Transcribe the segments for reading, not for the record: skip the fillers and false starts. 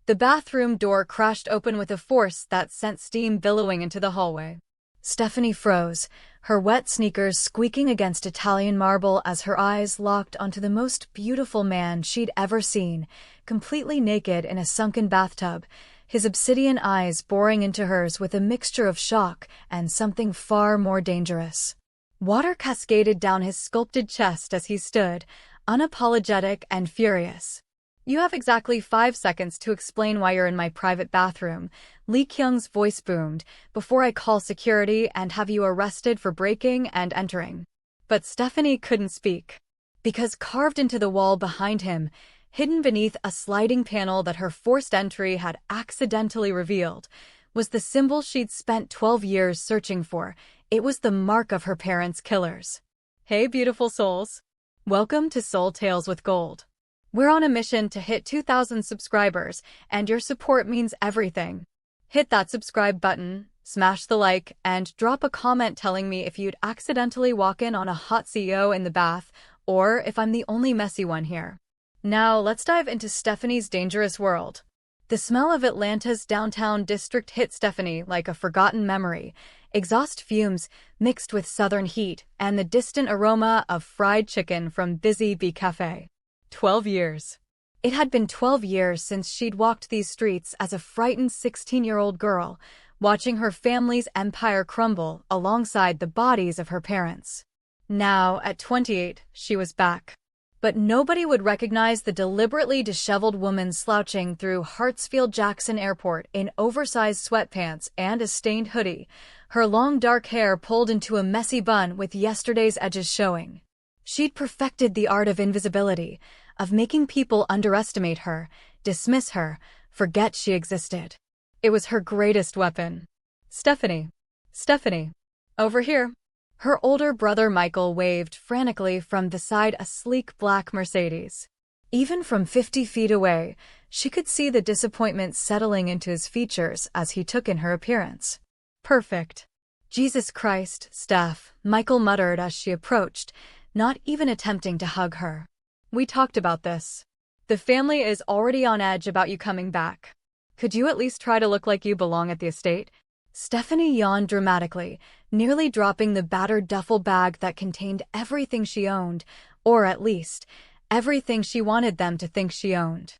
The bathroom door crashed open with a force that sent steam billowing into the hallway. Stephanie froze, her wet sneakers squeaking against Italian marble as her eyes locked onto the most beautiful man she'd ever seen, completely naked in a sunken bathtub, his obsidian eyes boring into hers with a mixture of shock and something far more dangerous. Water cascaded down his sculpted chest as he stood, unapologetic and furious. "You have exactly 5 seconds to explain why you're in my private bathroom," Lee Kyung's voice boomed, "before I call security and have you arrested for breaking and entering." But Stephanie couldn't speak. Because carved into the wall behind him, hidden beneath a sliding panel that her forced entry had accidentally revealed, was the symbol she'd spent 12 years searching for. It was the mark of her parents' killers. Hey, beautiful souls. Welcome to Soul Tales with Gold. We're on a mission to hit 2,000 subscribers, and your support means everything. Hit that subscribe button, smash the like, and drop a comment telling me if you'd accidentally walk in on a hot CEO in the bath, or if I'm the only messy one here. Now, let's dive into Stephanie's dangerous world. The smell of Atlanta's downtown district hit Stephanie like a forgotten memory. Exhaust fumes mixed with southern heat and the distant aroma of fried chicken from Busy Bee Cafe. 12 years. It had been 12 years since she'd walked these streets as a frightened 16-year-old girl, watching her family's empire crumble alongside the bodies of her parents. Now, at 28, she was back. But nobody would recognize the deliberately disheveled woman slouching through Hartsfield-Jackson Airport in oversized sweatpants and a stained hoodie, her long dark hair pulled into a messy bun with yesterday's edges showing. She'd perfected the art of invisibility, of making people underestimate her, dismiss her, forget she existed. It was her greatest weapon. Stephanie. Stephanie. Over here. Her older brother Michael waved frantically from beside a sleek black Mercedes. Even from 50 feet away, she could see the disappointment settling into his features as he took in her appearance. Perfect. Jesus Christ, Steph, Michael muttered as she approached, not even attempting to hug her. We talked about this. The family is already on edge about you coming back. Could you at least try to look like you belong at the estate? Stephanie yawned dramatically, nearly dropping the battered duffel bag that contained everything she owned, or at least, everything she wanted them to think she owned.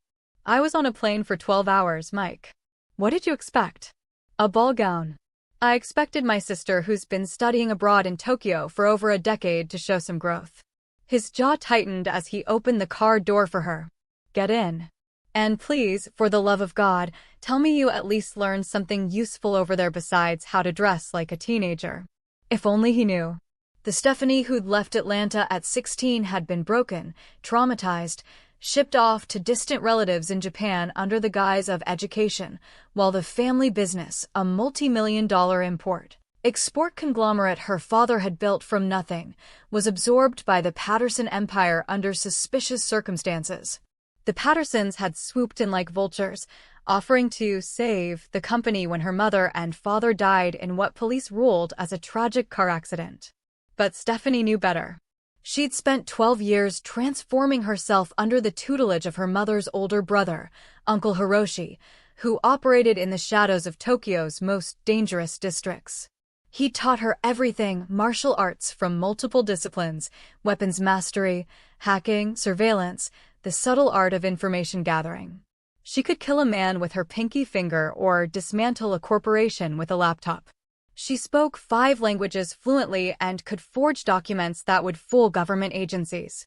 I was on a plane for 12 hours, Mike. What did you expect? A ball gown. I expected my sister, who's been studying abroad in Tokyo for over a decade, to show some growth. His jaw tightened as he opened the car door for her. Get in. And please, for the love of God, tell me you at least learned something useful over there besides how to dress like a teenager. If only he knew. The Stephanie who'd left Atlanta at 16 had been broken, traumatized, shipped off to distant relatives in Japan under the guise of education, while the family business, a multi-million-dollar export conglomerate her father had built from nothing, was absorbed by the Patterson empire under suspicious circumstances. The Pattersons had swooped in like vultures, offering to save the company when her mother and father died in what police ruled as a tragic car accident. But Stephanie knew better. She'd spent 12 years transforming herself under the tutelage of her mother's older brother, Uncle Hiroshi, who operated in the shadows of Tokyo's most dangerous districts. He taught her everything: martial arts from multiple disciplines, weapons mastery, hacking, surveillance, the subtle art of information gathering. She could kill a man with her pinky finger or dismantle a corporation with a laptop. She spoke 5 languages fluently and could forge documents that would fool government agencies.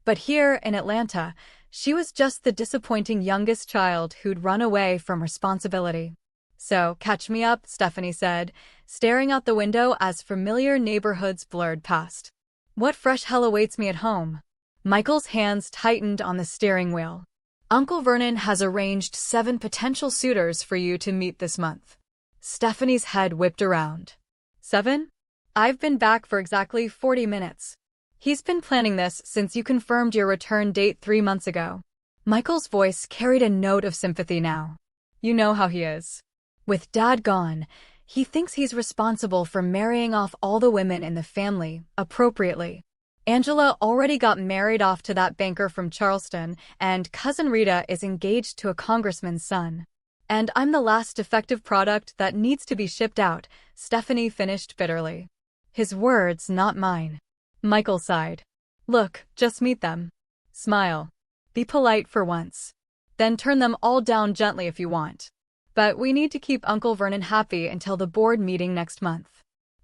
But here in Atlanta, she was just the disappointing youngest child who'd run away from responsibility. So, catch me up, Stephanie said, staring out the window as familiar neighborhoods blurred past. What fresh hell awaits me at home? Michael's hands tightened on the steering wheel. Uncle Vernon has arranged 7 potential suitors for you to meet this month. Stephanie's head whipped around. 7? I've been back for exactly 40 minutes. He's been planning this since you confirmed your return date 3 months ago. Michael's voice carried a note of sympathy now. You know how he is. With Dad gone, he thinks he's responsible for marrying off all the women in the family, appropriately. Angela already got married off to that banker from Charleston, and Cousin Rita is engaged to a congressman's son. And I'm the last defective product that needs to be shipped out, Stephanie finished bitterly. His words, not mine. Michael sighed. Look, just meet them. Smile. Be polite for once. Then turn them all down gently if you want. But we need to keep Uncle Vernon happy until the board meeting next month.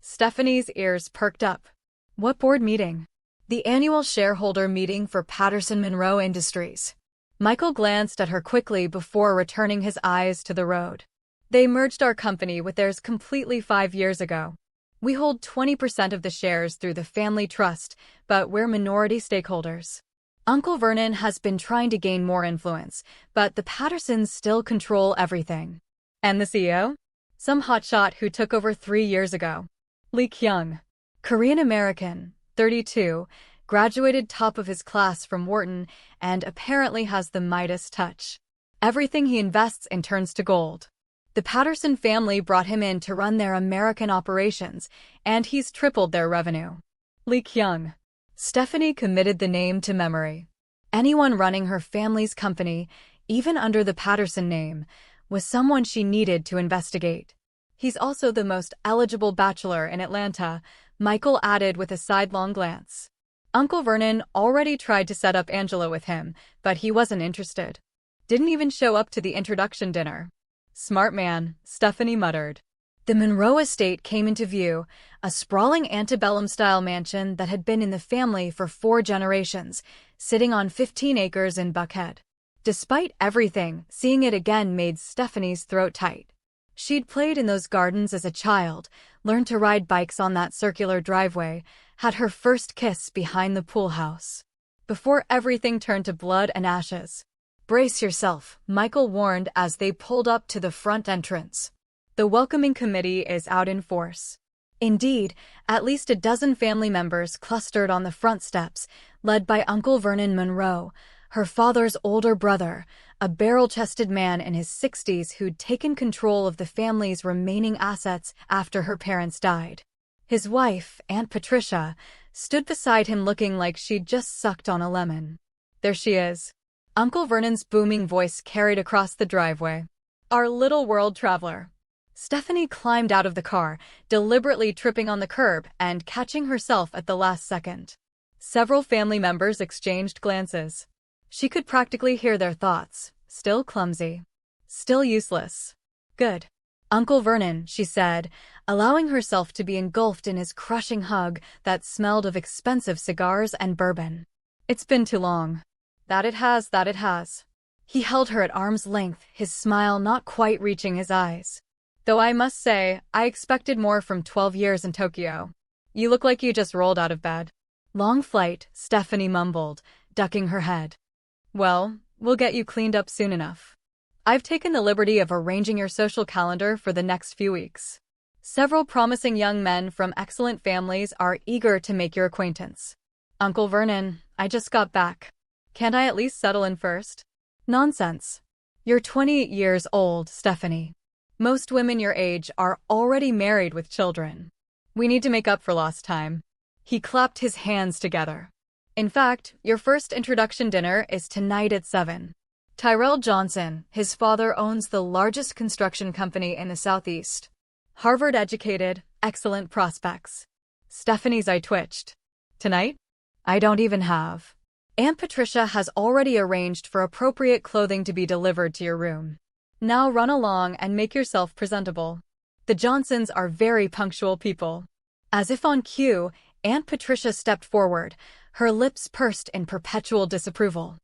Stephanie's ears perked up. What board meeting? The annual shareholder meeting for Patterson Monroe Industries. Michael glanced at her quickly before returning his eyes to the road. They merged our company with theirs completely 5 years ago. We hold 20% of the shares through the family trust, but we're minority stakeholders. Uncle Vernon has been trying to gain more influence, but the Pattersons still control everything. And the CEO? Some hotshot who took over 3 years ago. Lee Kyung. Korean-American, 32, graduated top of his class from Wharton, and apparently has the Midas touch. Everything he invests in turns to gold. The Patterson family brought him in to run their American operations, and he's tripled their revenue. Lee Kyung. Stephanie committed the name to memory. Anyone running her family's company, even under the Patterson name, was someone she needed to investigate. He's also the most eligible bachelor in Atlanta, Michael added with a sidelong glance. Uncle Vernon already tried to set up Angela with him, but he wasn't interested. Didn't even show up to the introduction dinner. Smart man, Stephanie muttered. The Monroe estate came into view, a sprawling antebellum-style mansion that had been in the family for 4 generations, sitting on 15 acres in Buckhead. Despite everything, seeing it again made Stephanie's throat tight. She'd played in those gardens as a child, learned to ride bikes on that circular driveway, had her first kiss behind the pool house. Before everything turned to blood and ashes. Brace yourself, Michael warned as they pulled up to the front entrance. The welcoming committee is out in force. Indeed, at least a dozen family members clustered on the front steps, led by Uncle Vernon Monroe, her father's older brother, a barrel-chested man in his 60s who'd taken control of the family's remaining assets after her parents died. His wife, Aunt Patricia, stood beside him looking like she'd just sucked on a lemon. There she is. Uncle Vernon's booming voice carried across the driveway. Our little world traveler. Stephanie climbed out of the car, deliberately tripping on the curb and catching herself at the last second. Several family members exchanged glances. She could practically hear their thoughts. Still clumsy. Still useless. Good. Uncle Vernon, she said, allowing herself to be engulfed in his crushing hug that smelled of expensive cigars and bourbon. It's been too long. That it has. He held her at arm's length, his smile not quite reaching his eyes. Though I must say, I expected more from 12 years in Tokyo. You look like you just rolled out of bed. Long flight, Stephanie mumbled, ducking her head. Well, we'll get you cleaned up soon enough. I've taken the liberty of arranging your social calendar for the next few weeks. Several promising young men from excellent families are eager to make your acquaintance. Uncle Vernon, I just got back. Can't I at least settle in first? Nonsense. You're 28 years old, Stephanie. Most women your age are already married with children. We need to make up for lost time. He clapped his hands together. In fact, your first introduction dinner is tonight at 7. Tyrell Johnson, his father owns the largest construction company in the Southeast. Harvard-educated, excellent prospects. Stephanie's eye twitched. Tonight? I don't even have. Aunt Patricia has already arranged for appropriate clothing to be delivered to your room. Now run along and make yourself presentable. The Johnsons are very punctual people. As if on cue, Aunt Patricia stepped forward, her lips pursed in perpetual disapproval.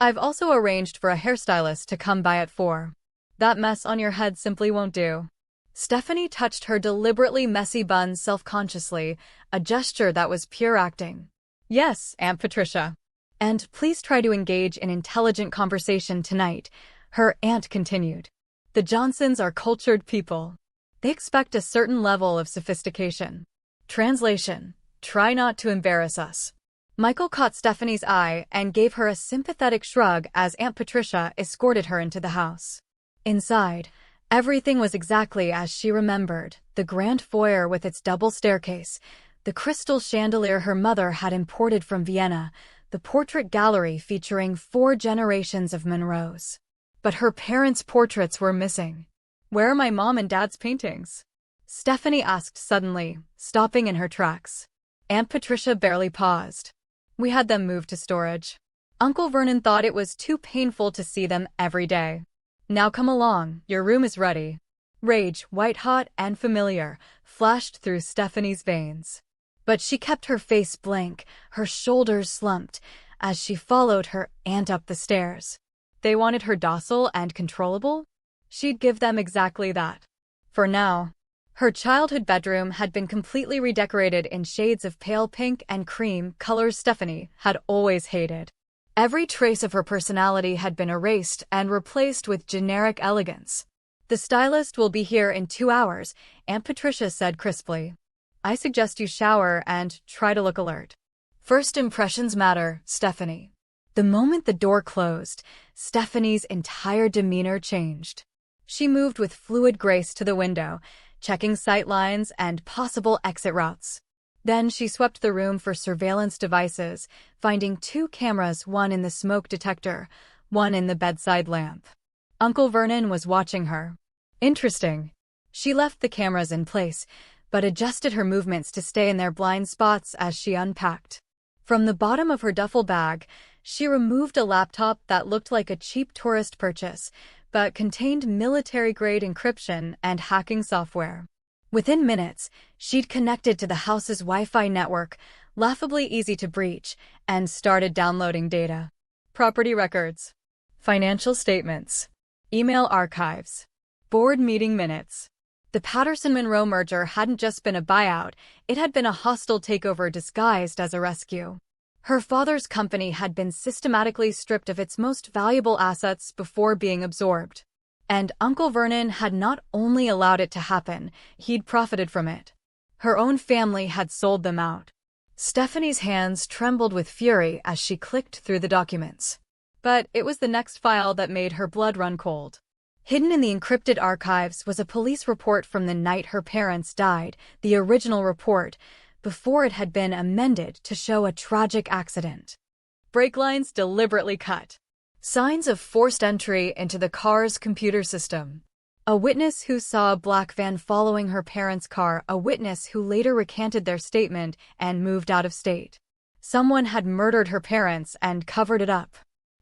I've also arranged for a hairstylist to come by at 4. That mess on your head simply won't do. Stephanie touched her deliberately messy bun self-consciously, a gesture that was pure acting. Yes, Aunt Patricia. And please try to engage in intelligent conversation tonight, her aunt continued. The Johnsons are cultured people. They expect a certain level of sophistication. Translation: try not to embarrass us. Michael caught Stephanie's eye and gave her a sympathetic shrug as Aunt Patricia escorted her into the house. Inside, everything was exactly as she remembered, the grand foyer with its double staircase, The crystal chandelier her mother had imported from Vienna, the portrait gallery featuring 4 generations of Monroes. But her parents' portraits were missing. "Where are my mom and dad's paintings?" Stephanie asked suddenly, stopping in her tracks. Aunt Patricia barely paused. "We had them moved to storage. Uncle Vernon thought it was too painful to see them every day. Now come along, your room is ready." Rage, white-hot and familiar, flashed through Stephanie's veins. But she kept her face blank, her shoulders slumped, as she followed her aunt up the stairs. They wanted her docile and controllable? She'd give them exactly that. For now. Her childhood bedroom had been completely redecorated in shades of pale pink and cream, colors Stephanie had always hated. Every trace of her personality had been erased and replaced with generic elegance. "The stylist will be here in 2 hours," Aunt Patricia said crisply. "I suggest you shower and try to look alert." First impressions matter, Stephanie. The moment the door closed, Stephanie's entire demeanor changed. She moved with fluid grace to the window, checking sight lines and possible exit routes. Then she swept the room for surveillance devices, finding 2 cameras, one in the smoke detector, one in the bedside lamp. Uncle Vernon was watching her. Interesting. She left the cameras in place, but adjusted her movements to stay in their blind spots as she unpacked. From the bottom of her duffel bag, she removed a laptop that looked like a cheap tourist purchase, but contained military-grade encryption and hacking software. Within minutes, she'd connected to the house's Wi-Fi network, laughably easy to breach, and started downloading data. Property records, financial statements, email archives, board meeting minutes. The Patterson-Monroe merger hadn't just been a buyout, it had been a hostile takeover disguised as a rescue. Her father's company had been systematically stripped of its most valuable assets before being absorbed. And Uncle Vernon had not only allowed it to happen, he'd profited from it. Her own family had sold them out. Stephanie's hands trembled with fury as she clicked through the documents. But it was the next file that made her blood run cold. Hidden in the encrypted archives was a police report from the night her parents died, the original report, before it had been amended to show a tragic accident. Brake lines deliberately cut. Signs of forced entry into the car's computer system. A witness who saw a black van following her parents' car, a witness who later recanted their statement and moved out of state. Someone had murdered her parents and covered it up.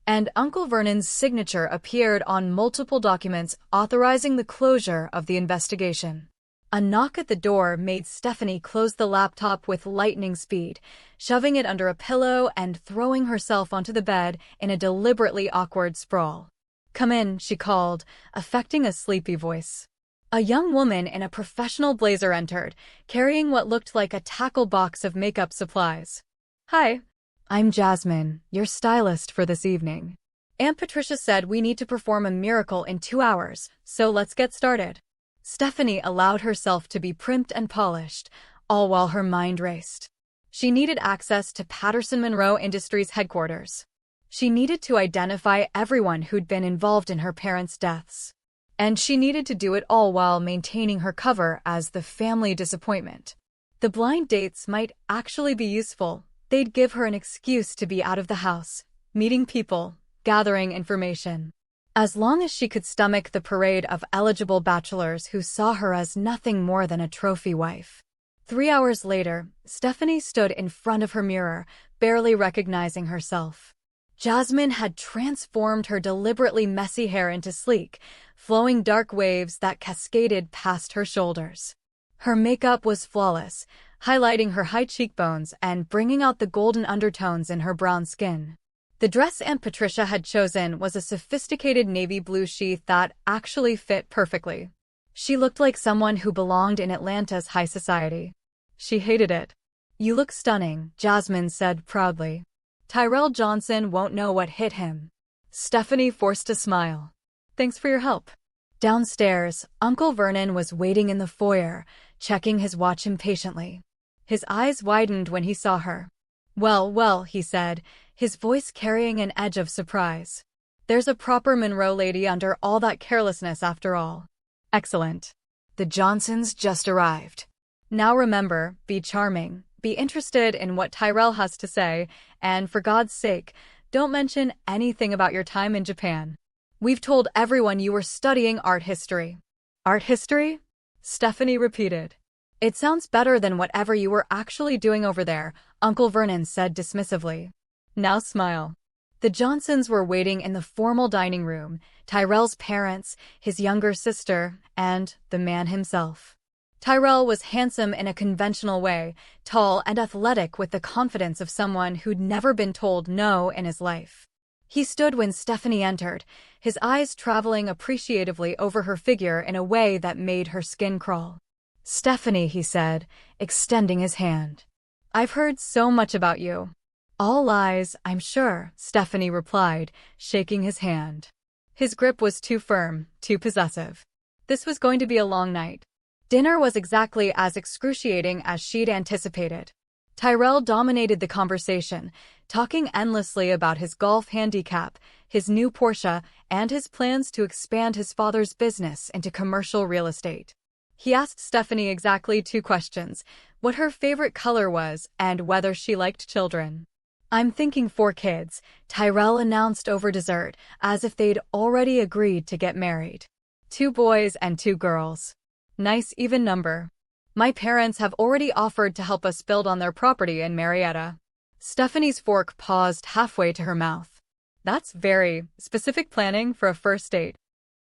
And Uncle Vernon's signature appeared on multiple documents authorizing the closure of the investigation. A knock at the door made Stephanie close the laptop with lightning speed, shoving it under a pillow and throwing herself onto the bed in a deliberately awkward sprawl. "Come in," she called, affecting a sleepy voice. A young woman in a professional blazer entered, carrying what looked like a tackle box of makeup supplies. "Hi. I'm Jasmine, your stylist for this evening. Aunt Patricia said we need to perform a miracle in 2 hours, so let's get started." Stephanie allowed herself to be primped and polished, all while her mind raced. She needed access to Patterson-Monroe Industries headquarters. She needed to identify everyone who'd been involved in her parents' deaths. And she needed to do it all while maintaining her cover as the family disappointment. The blind dates might actually be useful. They'd give her an excuse to be out of the house, meeting people, gathering information. As long as she could stomach the parade of eligible bachelors who saw her as nothing more than a trophy wife. 3 hours later, Stephanie stood in front of her mirror, barely recognizing herself. Jasmine had transformed her deliberately messy hair into sleek, flowing dark waves that cascaded past her shoulders. Her makeup was flawless, highlighting her high cheekbones and bringing out the golden undertones in her brown skin. The dress Aunt Patricia had chosen was a sophisticated navy blue sheath that actually fit perfectly. She looked like someone who belonged in Atlanta's high society. She hated it. "You look stunning," Jasmine said proudly. "Tyrell Johnson won't know what hit him." Stephanie forced a smile. "Thanks for your help." Downstairs, Uncle Vernon was waiting in the foyer, checking his watch impatiently. His eyes widened when he saw her. "Well, well," he said, his voice carrying an edge of surprise. "There's a proper Monroe lady under all that carelessness after all." "Excellent. The Johnsons just arrived. Now remember, be charming, be interested in what Tyrell has to say, and for God's sake, don't mention anything about your time in Japan. We've told everyone you were studying art history. Art history? Stephanie repeated. It sounds better than whatever you were actually doing over there, Uncle Vernon said dismissively. Now smile. The Johnsons were waiting in the formal dining room, Tyrell's parents, his younger sister, and the man himself. Tyrell was handsome in a conventional way, tall and athletic with the confidence of someone who'd never been told no in his life. He stood when Stephanie entered, his eyes traveling appreciatively over her figure in a way that made her skin crawl. "Stephanie," he said, extending his hand. "I've heard so much about you." "All lies, I'm sure," Stephanie replied, shaking his hand. His grip was too firm, too possessive. This was going to be a long night. Dinner was exactly as excruciating as she'd anticipated. Tyrell dominated the conversation, talking endlessly about his golf handicap, his new Porsche, and his plans to expand his father's business into commercial real estate. He asked Stephanie exactly 2 questions: what her favorite color was and whether she liked children. "I'm thinking 4 kids," Tyrell announced over dessert, as if they'd already agreed to get married. 2 boys and 2 girls. Nice even number. My parents have already offered to help us build on their property in Marietta. Stephanie's fork paused halfway to her mouth. That's very specific planning for a first date.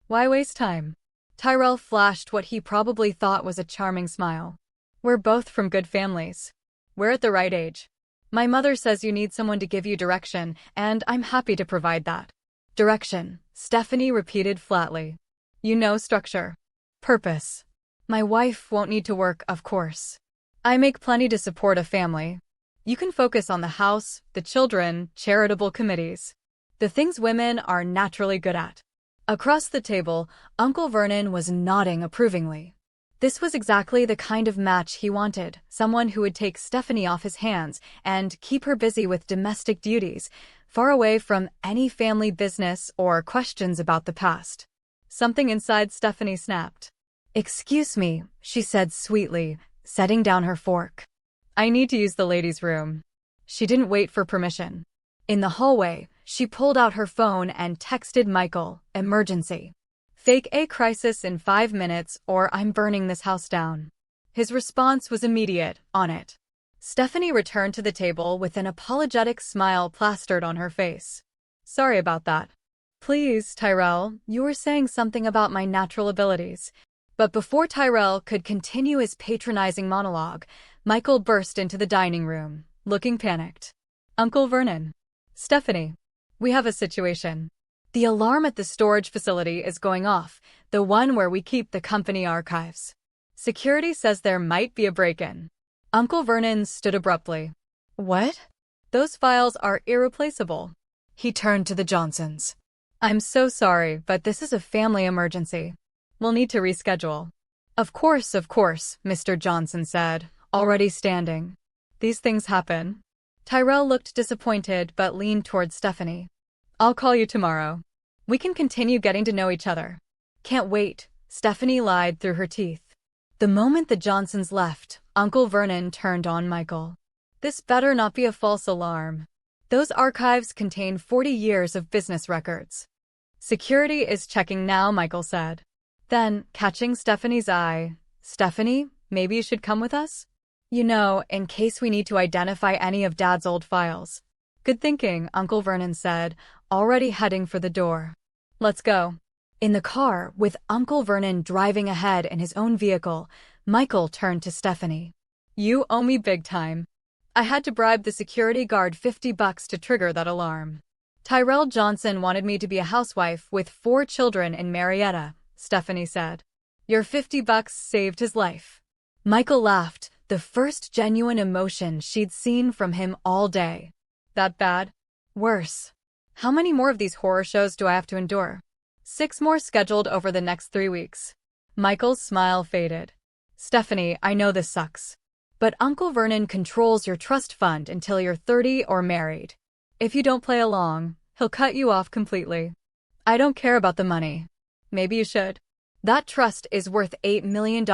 Why waste time? Tyrell flashed what he probably thought was a charming smile. We're both from good families. We're at the right age. My mother says you need someone to give you direction, and I'm happy to provide that. Direction, Stephanie repeated flatly. You know, structure. Purpose. My wife won't need to work, of course. I make plenty to support a family. You can focus on the house, the children, charitable committees. The things women are naturally good at. Across the table, Uncle Vernon was nodding approvingly. This was exactly the kind of match he wanted, someone who would take Stephanie off his hands and keep her busy with domestic duties, far away from any family business or questions about the past. Something inside Stephanie snapped. "Excuse me," she said sweetly, setting down her fork. "I need to use the ladies' room." She didn't wait for permission. In the hallway, she pulled out her phone and texted Michael, "Emergency. Fake a crisis in 5 minutes or I'm burning this house down." His response was immediate, on it. Stephanie returned to the table with an apologetic smile plastered on her face. "Sorry about that." "Please, Tyrell, you were saying something about my natural abilities." But before Tyrell could continue his patronizing monologue, Michael burst into the dining room, looking panicked. "Uncle Vernon." "Stephanie. We have a situation. The alarm at the storage facility is going off, the one where we keep the company archives. Security says there might be a break-in." Uncle Vernon stood abruptly. "What?" "Those files are irreplaceable." He turned to the Johnsons. "I'm so sorry, but this is a family emergency. We'll need to reschedule." Of course, Mr. Johnson said, already standing. "These things happen." Tyrell looked disappointed but leaned toward Stephanie. "I'll call you tomorrow. We can continue getting to know each other." "Can't wait," Stephanie lied through her teeth. The moment the Johnsons left, Uncle Vernon turned on Michael. "This better not be a false alarm. Those archives contain 40 years of business records." "Security is checking now," Michael said. Then, catching Stephanie's eye, "Stephanie, maybe you should come with us? You know, in case we need to identify any of Dad's old files." "Good thinking," Uncle Vernon said, already heading for the door. "Let's go." In the car, with Uncle Vernon driving ahead in his own vehicle, Michael turned to Stephanie. "You owe me big time. I had to bribe the security guard $50 to trigger that alarm. Tyrell Johnson wanted me to be a housewife with 4 children in Marietta," Stephanie said. "Your $50 saved his life." Michael laughed, the first genuine emotion she'd seen from him all day. "That bad?" "Worse. How many more of these horror shows do I have to endure?" 6 more scheduled over the next 3 weeks. Michael's smile faded. "Stephanie, I know this sucks. But Uncle Vernon controls your trust fund until you're 30 or married. If you don't play along, he'll cut you off completely. I don't care about the money. Maybe you should. That trust is worth $8 million,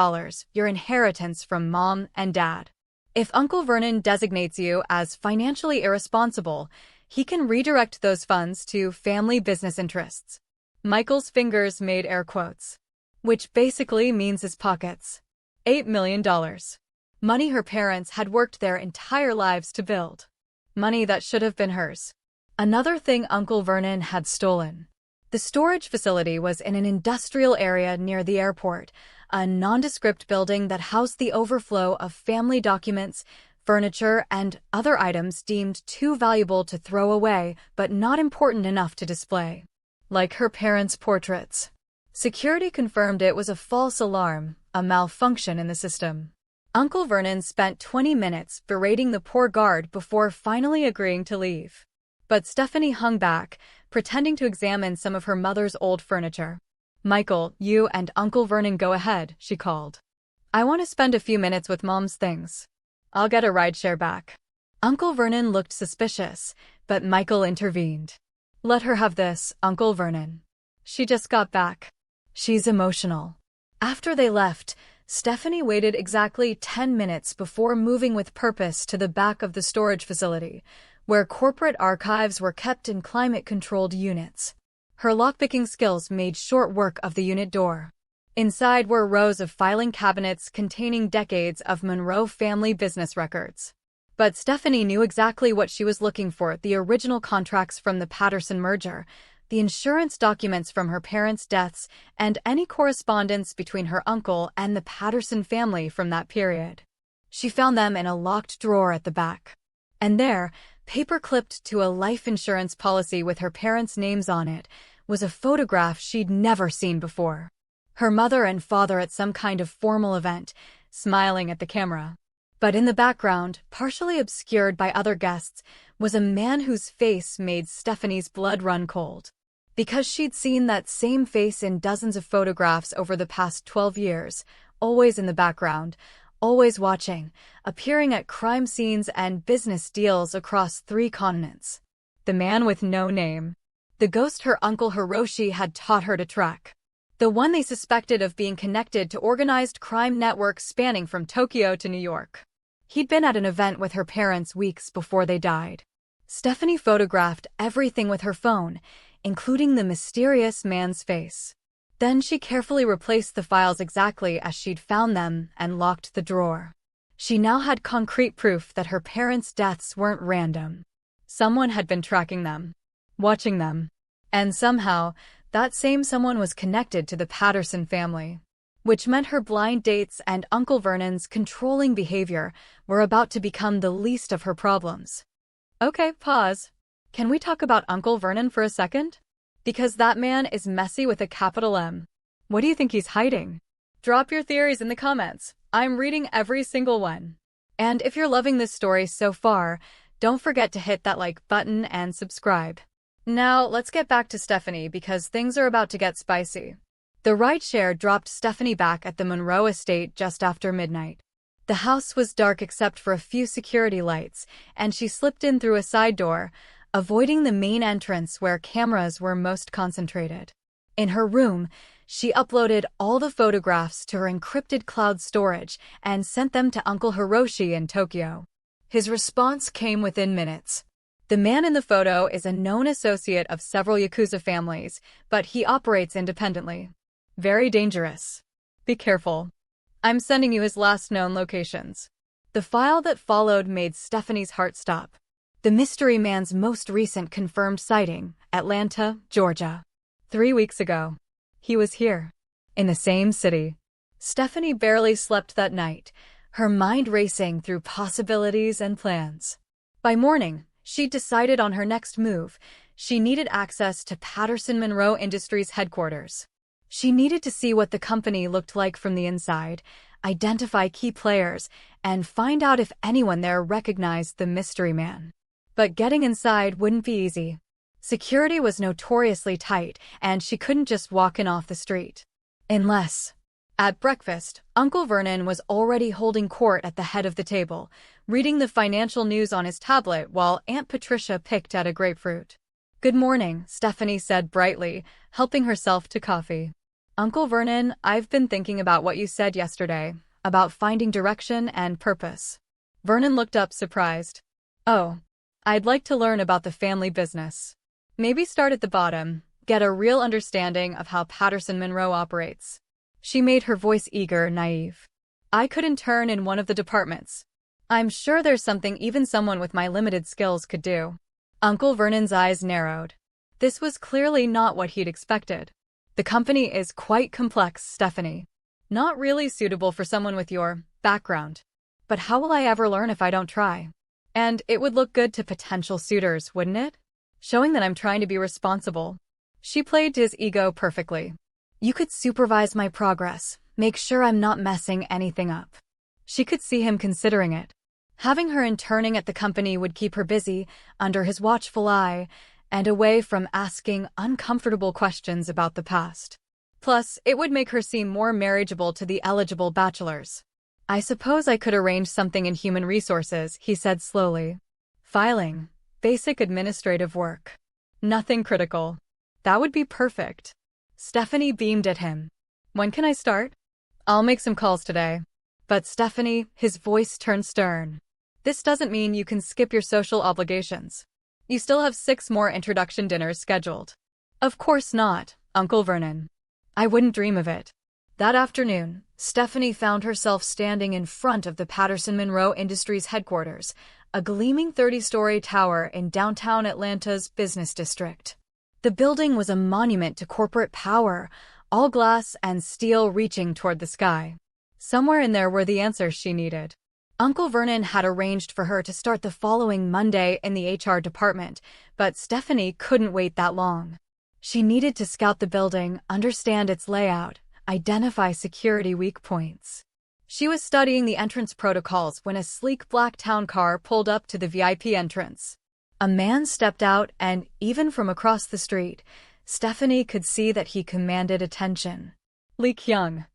your inheritance from Mom and Dad. If Uncle Vernon designates you as financially irresponsible, he can redirect those funds to family business interests. Michael's fingers made air quotes, which basically means his pockets. $8 million. Money her parents had worked their entire lives to build. Money that should have been hers. Another thing Uncle Vernon had stolen. The storage facility was in an industrial area near the airport, a nondescript building that housed the overflow of family documents, furniture, and other items deemed too valuable to throw away but not important enough to display. Like her parents' portraits. Security confirmed it was a false alarm, a malfunction in the system. Uncle Vernon spent 20 minutes berating the poor guard before finally agreeing to leave. But Stephanie hung back, pretending to examine some of her mother's old furniture. "Michael, you and Uncle Vernon go ahead," she called. "I want to spend a few minutes with Mom's things. I'll get a rideshare back." Uncle Vernon looked suspicious, but Michael intervened. "Let her have this, Uncle Vernon. She just got back. She's emotional." After they left, Stephanie waited exactly 10 minutes before moving with purpose to the back of the storage facility, where corporate archives were kept in climate-controlled units. Her lockpicking skills made short work of the unit door. Inside were rows of filing cabinets containing decades of Monroe family business records. But Stephanie knew exactly what she was looking for: the original contracts from the Patterson merger, the insurance documents from her parents' deaths, and any correspondence between her uncle and the Patterson family from that period. She found them in a locked drawer at the back. And there, paper-clipped to a life insurance policy with her parents' names on it, was a photograph she'd never seen before. Her mother and father at some kind of formal event, smiling at the camera. But in the background, partially obscured by other guests, was a man whose face made Stephanie's blood run cold. Because she'd seen that same face in dozens of photographs over the past 12 years, always in the background, always watching, appearing at crime scenes and business deals across 3 continents. The man with no name. The ghost her uncle Hiroshi had taught her to track. The one they suspected of being connected to organized crime networks spanning from Tokyo to New York. He'd been at an event with her parents weeks before they died. Stephanie photographed everything with her phone, including the mysterious man's face. Then she carefully replaced the files exactly as she'd found them and locked the drawer. She now had concrete proof that her parents' deaths weren't random. Someone had been tracking them, watching them. And somehow, that same someone was connected to the Patterson family. Which meant her blind dates and Uncle Vernon's controlling behavior were about to become the least of her problems. Okay, pause. Can we talk about Uncle Vernon for a second? Because that man is messy with a capital M. What do you think he's hiding? Drop your theories in the comments. I'm reading every single one. And if you're loving this story so far, don't forget to hit that like button and subscribe. Now, let's get back to Stephanie because things are about to get spicy. The rideshare dropped Stephanie back at the Monroe estate just after midnight. The house was dark except for a few security lights, and she slipped in through a side door, avoiding the main entrance where cameras were most concentrated. In her room, she uploaded all the photographs to her encrypted cloud storage and sent them to Uncle Hiroshi in Tokyo. His response came within minutes. The man in the photo is a known associate of several Yakuza families, but he operates independently. Very dangerous. Be careful. I'm sending you his last known locations. The file that followed made Stephanie's heart stop. The mystery man's most recent confirmed sighting, Atlanta, Georgia. 3 weeks ago. He was here. In the same city. Stephanie barely slept that night, her mind racing through possibilities and plans. By morning, she'd decided on her next move. She needed access to Patterson Monroe Industries headquarters. She needed to see what the company looked like from the inside, identify key players, and find out if anyone there recognized the mystery man. But getting inside wouldn't be easy. Security was notoriously tight, and she couldn't just walk in off the street. Unless... At breakfast, Uncle Vernon was already holding court at the head of the table, reading the financial news on his tablet while Aunt Patricia picked at a grapefruit. "Good morning," Stephanie said brightly, helping herself to coffee. "Uncle Vernon, I've been thinking about what you said yesterday, about finding direction and purpose." Vernon looked up surprised. Oh, I'd like to learn about the family business. Maybe start at the bottom, get a real understanding of how Patterson Monroe operates. She made her voice eager, naive. I could intern in one of the departments. I'm sure there's something even someone with my limited skills could do. Uncle Vernon's eyes narrowed. This was clearly not what he'd expected. The company is quite complex, Stephanie. Not really suitable for someone with your background. But how will I ever learn if I don't try? And it would look good to potential suitors, wouldn't it? Showing that I'm trying to be responsible. She played to his ego perfectly. You could supervise my progress, make sure I'm not messing anything up. She could see him considering it. Having her interning at the company would keep her busy, under his watchful eye, and away from asking uncomfortable questions about the past. Plus, it would make her seem more marriageable to the eligible bachelors. I suppose I could arrange something in human resources, he said slowly. Filing. Basic administrative work. Nothing critical. That would be perfect. Stephanie beamed at him. When can I start? I'll make some calls today. But Stephanie, his voice turned stern. This doesn't mean you can skip your social obligations. You still have 6 more introduction dinners scheduled. Of course not, Uncle Vernon. I wouldn't dream of it. That afternoon, Stephanie found herself standing in front of the Patterson Monroe Industries headquarters, a gleaming 30-story tower in downtown Atlanta's business district. The building was a monument to corporate power, all glass and steel reaching toward the sky. Somewhere in there were the answers she needed. Uncle Vernon had arranged for her to start the following Monday in the HR department, but Stephanie couldn't wait that long. She needed to scout the building, understand its layout, identify security weak points. She was studying the entrance protocols when a sleek black town car pulled up to the VIP entrance. A man stepped out and, even from across the street, Stephanie could see that he commanded attention. Lee Kyung,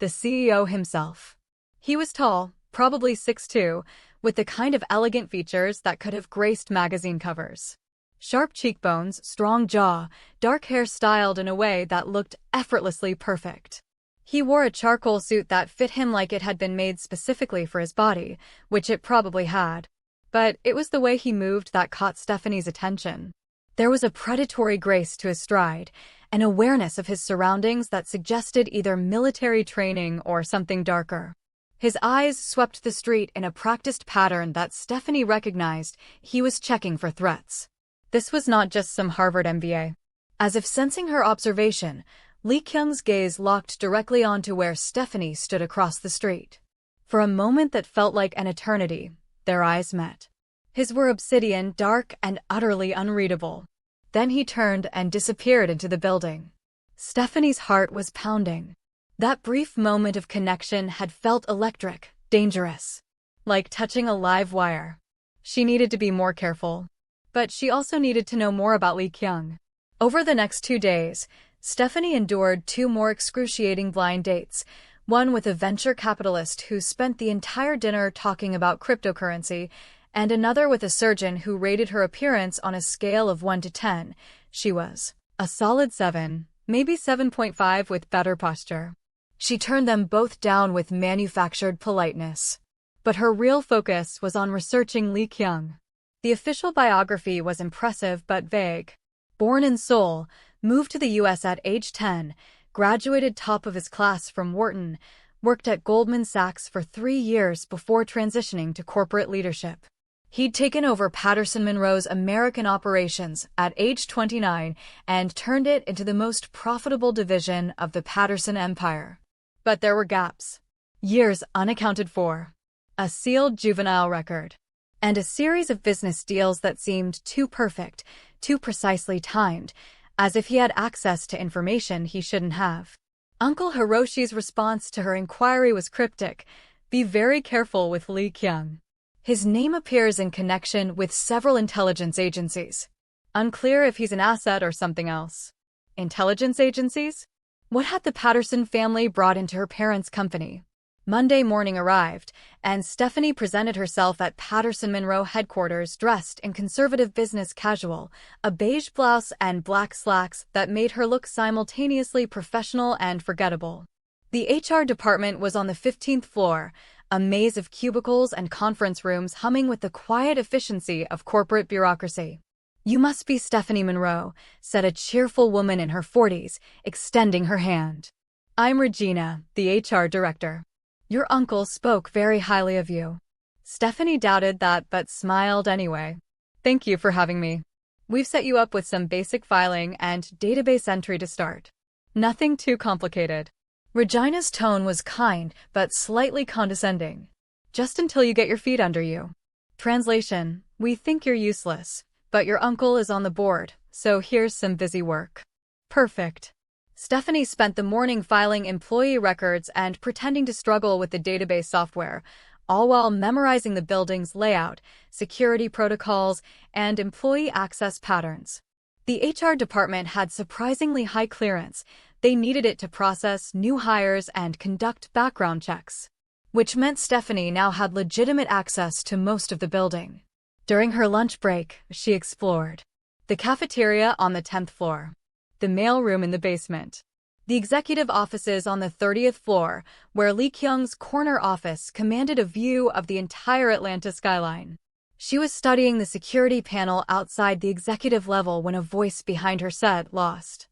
the CEO himself. He was tall, probably 6'2", with the kind of elegant features that could have graced magazine covers. Sharp cheekbones, strong jaw, dark hair styled in a way that looked effortlessly perfect. He wore a charcoal suit that fit him like it had been made specifically for his body, which it probably had. But it was the way he moved that caught Stephanie's attention. There was a predatory grace to his stride, an awareness of his surroundings that suggested either military training or something darker. His eyes swept the street in a practiced pattern that Stephanie recognized. He was checking for threats. This was not just some Harvard MBA. As if sensing her observation, Lee Kyung's gaze locked directly onto where Stephanie stood across the street. For a moment that felt like an eternity, their eyes met. His were obsidian, dark, and utterly unreadable. Then he turned and disappeared into the building. Stephanie's heart was pounding. That brief moment of connection had felt electric, dangerous. Like touching a live wire. She needed to be more careful. But she also needed to know more about Lee Kyung. Over the next 2 days, Stephanie endured 2 more excruciating blind dates, one with a venture capitalist who spent the entire dinner talking about cryptocurrency, and another with a surgeon who rated her appearance on a scale of 1 to 10. She was a solid 7, maybe 7.5 with better posture. She turned them both down with manufactured politeness. But her real focus was on researching Lee Kyung. The official biography was impressive but vague. Born in Seoul, moved to the U.S. at age 10, graduated top of his class from Wharton, worked at Goldman Sachs for 3 years before transitioning to corporate leadership. He'd taken over Patterson Monroe's American operations at age 29 and turned it into the most profitable division of the Patterson empire. But there were gaps. Years unaccounted for. A sealed juvenile record. And a series of business deals that seemed too perfect, too precisely timed, as if he had access to information he shouldn't have. Uncle Hiroshi's response to her inquiry was cryptic. Be very careful with Lee Kyung. His name appears in connection with several intelligence agencies. Unclear if he's an asset or something else. Intelligence agencies? What had the Patterson family brought into her parents' company? Monday morning arrived, and Stephanie presented herself at Patterson Monroe headquarters dressed in conservative business casual, a beige blouse and black slacks that made her look simultaneously professional and forgettable. The HR department was on the 15th floor, a maze of cubicles and conference rooms humming with the quiet efficiency of corporate bureaucracy. "You must be Stephanie Monroe," said a cheerful woman in her 40s, extending her hand. "I'm Regina, the HR director. Your uncle spoke very highly of you." Stephanie doubted that but smiled anyway. "Thank you for having me. We've set you up with some basic filing and database entry to start. Nothing too complicated." Regina's tone was kind but slightly condescending. "Just until you get your feet under you." Translation: "We think you're useless, but your uncle is on the board, so here's some busy work." Perfect. Stephanie spent the morning filing employee records and pretending to struggle with the database software, all while memorizing the building's layout, security protocols, and employee access patterns. The HR department had surprisingly high clearance. They needed it to process new hires and conduct background checks, which meant Stephanie now had legitimate access to most of the building. During her lunch break, she explored the cafeteria on the 10th floor, the mailroom in the basement, the executive offices on the 30th floor, where Lee Kyung's corner office commanded a view of the entire Atlanta skyline. She was studying the security panel outside the executive level when a voice behind her said, "Lost."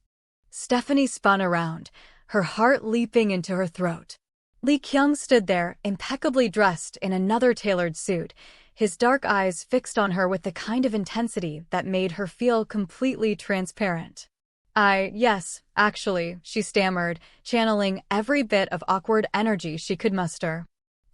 Stephanie spun around, her heart leaping into her throat. Lee Kyung stood there, impeccably dressed in another tailored suit, his dark eyes fixed on her with the kind of intensity that made her feel completely transparent. Yes, actually," she stammered, channeling every bit of awkward energy she could muster.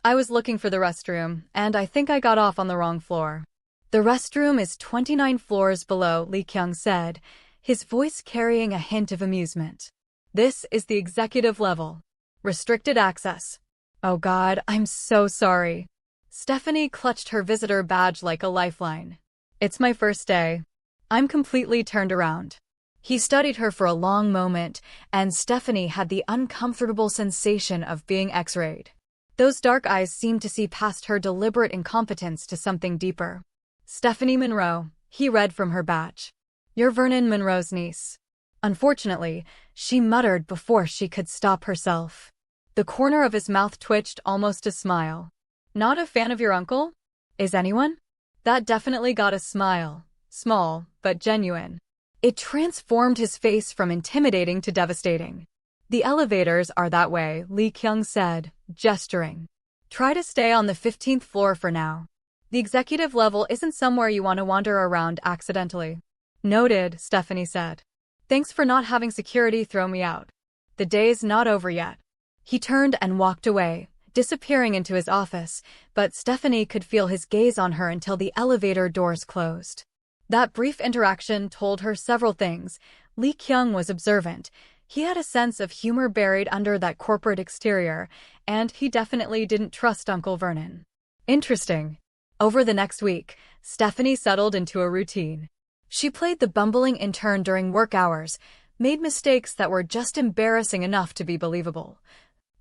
"I was looking for the restroom, and I think I got off on the wrong floor." "The restroom is 29 floors below," Lee Kyung said, his voice carrying a hint of amusement. "This is the executive level. Restricted access." "Oh God, I'm so sorry." Stephanie clutched her visitor badge like a lifeline. "It's my first day. I'm completely turned around." He studied her for a long moment, and Stephanie had the uncomfortable sensation of being X-rayed. Those dark eyes seemed to see past her deliberate incompetence to something deeper. "Stephanie Monroe," he read from her badge. "You're Vernon Monroe's niece." Unfortunately, she muttered before she could stop herself. The corner of his mouth twitched almost a smile. "Not a fan of your uncle? Is anyone?" That definitely got a smile. Small, but genuine. It transformed his face from intimidating to devastating. "The elevators are that way," Lee Kyung said, gesturing. "Try to stay on the 15th floor for now. The executive level isn't somewhere you want to wander around accidentally." "Noted," Stephanie said. "Thanks for not having security throw me out. The day's not over yet." He turned and walked away, disappearing into his office, but Stephanie could feel his gaze on her until the elevator doors closed. That brief interaction told her several things. Lee Kyung was observant. He had a sense of humor buried under that corporate exterior, and he definitely didn't trust Uncle Vernon. Interesting. Over the next week, Stephanie settled into a routine. She played the bumbling intern during work hours, made mistakes that were just embarrassing enough to be believable,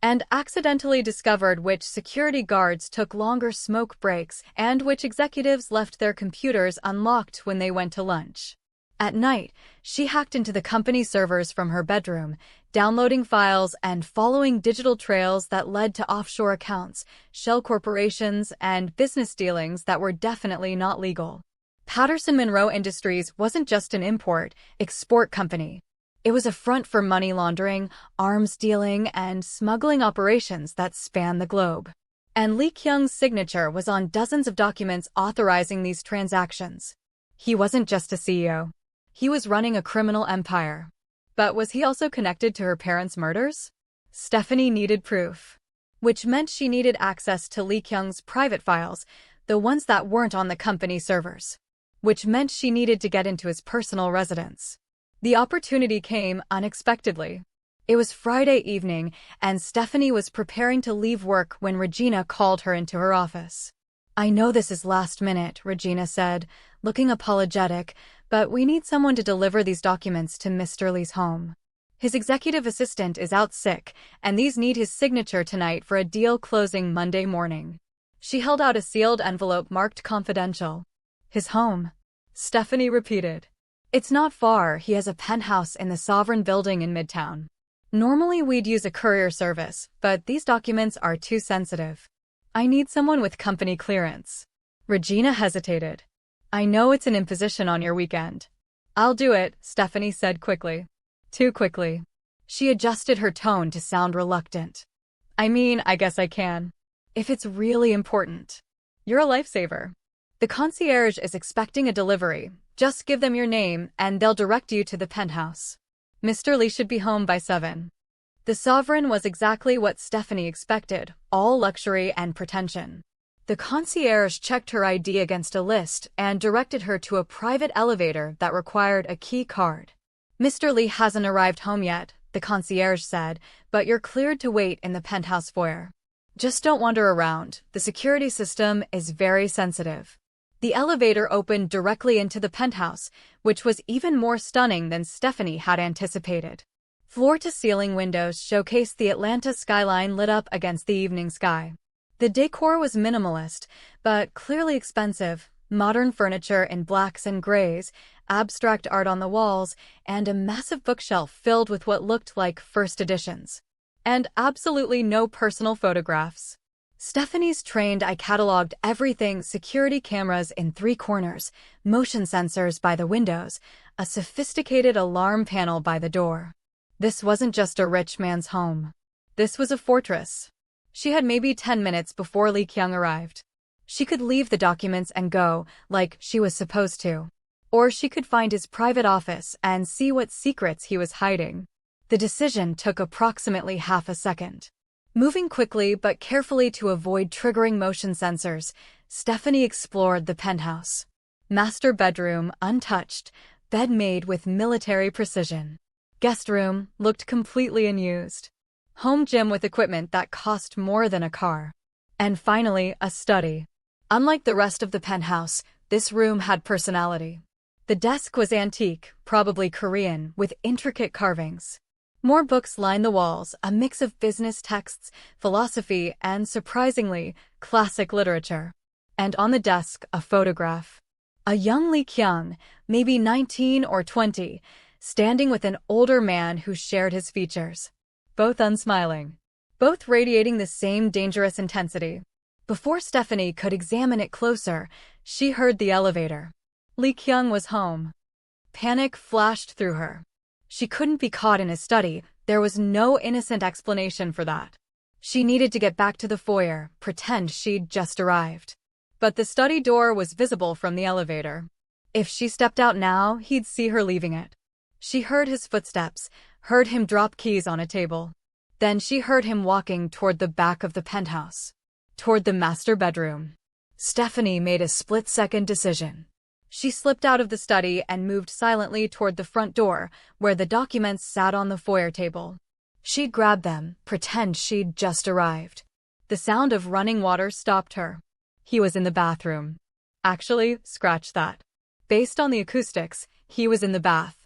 and accidentally discovered which security guards took longer smoke breaks and which executives left their computers unlocked when they went to lunch. At night, she hacked into the company servers from her bedroom, downloading files and following digital trails that led to offshore accounts, shell corporations, and business dealings that were definitely not legal. Patterson Monroe Industries wasn't just an import-export company. It was a front for money laundering, arms dealing, and smuggling operations that span the globe. And Lee Kyung's signature was on dozens of documents authorizing these transactions. He wasn't just a CEO. He was running a criminal empire. But was he also connected to her parents' murders? Stephanie needed proof. Which meant she needed access to Lee Kyung's private files, the ones that weren't on the company servers. Which meant she needed to get into his personal residence. The opportunity came unexpectedly. It was Friday evening, and Stephanie was preparing to leave work when Regina called her into her office. "I know this is last minute," Regina said, looking apologetic, "but we need someone to deliver these documents to Mr. Lee's home. His executive assistant is out sick, and these need his signature tonight for a deal closing Monday morning." She held out a sealed envelope marked confidential. "His home," Stephanie repeated. "It's not far. He has a penthouse in the Sovereign building in Midtown. Normally we'd use a courier service, but these documents are too sensitive." I need someone with company clearance. Regina hesitated. I know it's an imposition on your weekend. I'll do it, Stephanie said quickly. Too quickly. She adjusted her tone to sound reluctant. I mean, I guess I can. If it's really important. You're a lifesaver. The concierge is expecting a delivery. Just give them your name, and they'll direct you to the penthouse. Mr. Lee should be home by 7. The sovereign was exactly what Stephanie expected, all luxury and pretension. The concierge checked her ID against a list and directed her to a private elevator that required a key card. Mr. Lee hasn't arrived home yet, the concierge said, but you're cleared to wait in the penthouse foyer. Just don't wander around. The security system is very sensitive. The elevator opened directly into the penthouse, which was even more stunning than Stephanie had anticipated. Floor-to-ceiling windows showcased the Atlanta skyline lit up against the evening sky. The decor was minimalist, but clearly expensive. Modern furniture in blacks and grays, abstract art on the walls, and a massive bookshelf filled with what looked like first editions. And absolutely no personal photographs. Stephanie's trained eye cataloged everything: security cameras in 3 corners, motion sensors by the windows, a sophisticated alarm panel by the door. This wasn't just a rich man's home. This was a fortress. She had maybe 10 minutes before Lee Kyung arrived. She could leave the documents and go, like she was supposed to. Or she could find his private office and see what secrets he was hiding. The decision took approximately half a second. Moving quickly but carefully to avoid triggering motion sensors, Stephanie explored the penthouse. Master bedroom, untouched, bed made with military precision. Guest room, looked completely unused. Home gym with equipment that cost more than a car. And finally, a study. Unlike the rest of the penthouse, this room had personality. The desk was antique, probably Korean, with intricate carvings. More books lined the walls, a mix of business texts, philosophy, and, surprisingly, classic literature. And on the desk, a photograph. A young Lee Kyung, maybe 19 or 20, standing with an older man who shared his features. Both unsmiling. Both radiating the same dangerous intensity. Before Stephanie could examine it closer, she heard the elevator. Lee Kyung was home. Panic flashed through her. She couldn't be caught in his study. There was no innocent explanation for that. She needed to get back to the foyer, pretend she'd just arrived. But the study door was visible from the elevator. If she stepped out now, he'd see her leaving it. She heard his footsteps, heard him drop keys on a table. Then she heard him walking toward the back of the penthouse. Toward the master bedroom. Stephanie made a split-second decision. She slipped out of the study and moved silently toward the front door, where the documents sat on the foyer table. She'd grab them, pretend she'd just arrived. The sound of running water stopped her. He was in the bathroom. Actually, scratch that. Based on the acoustics, he was in the bath.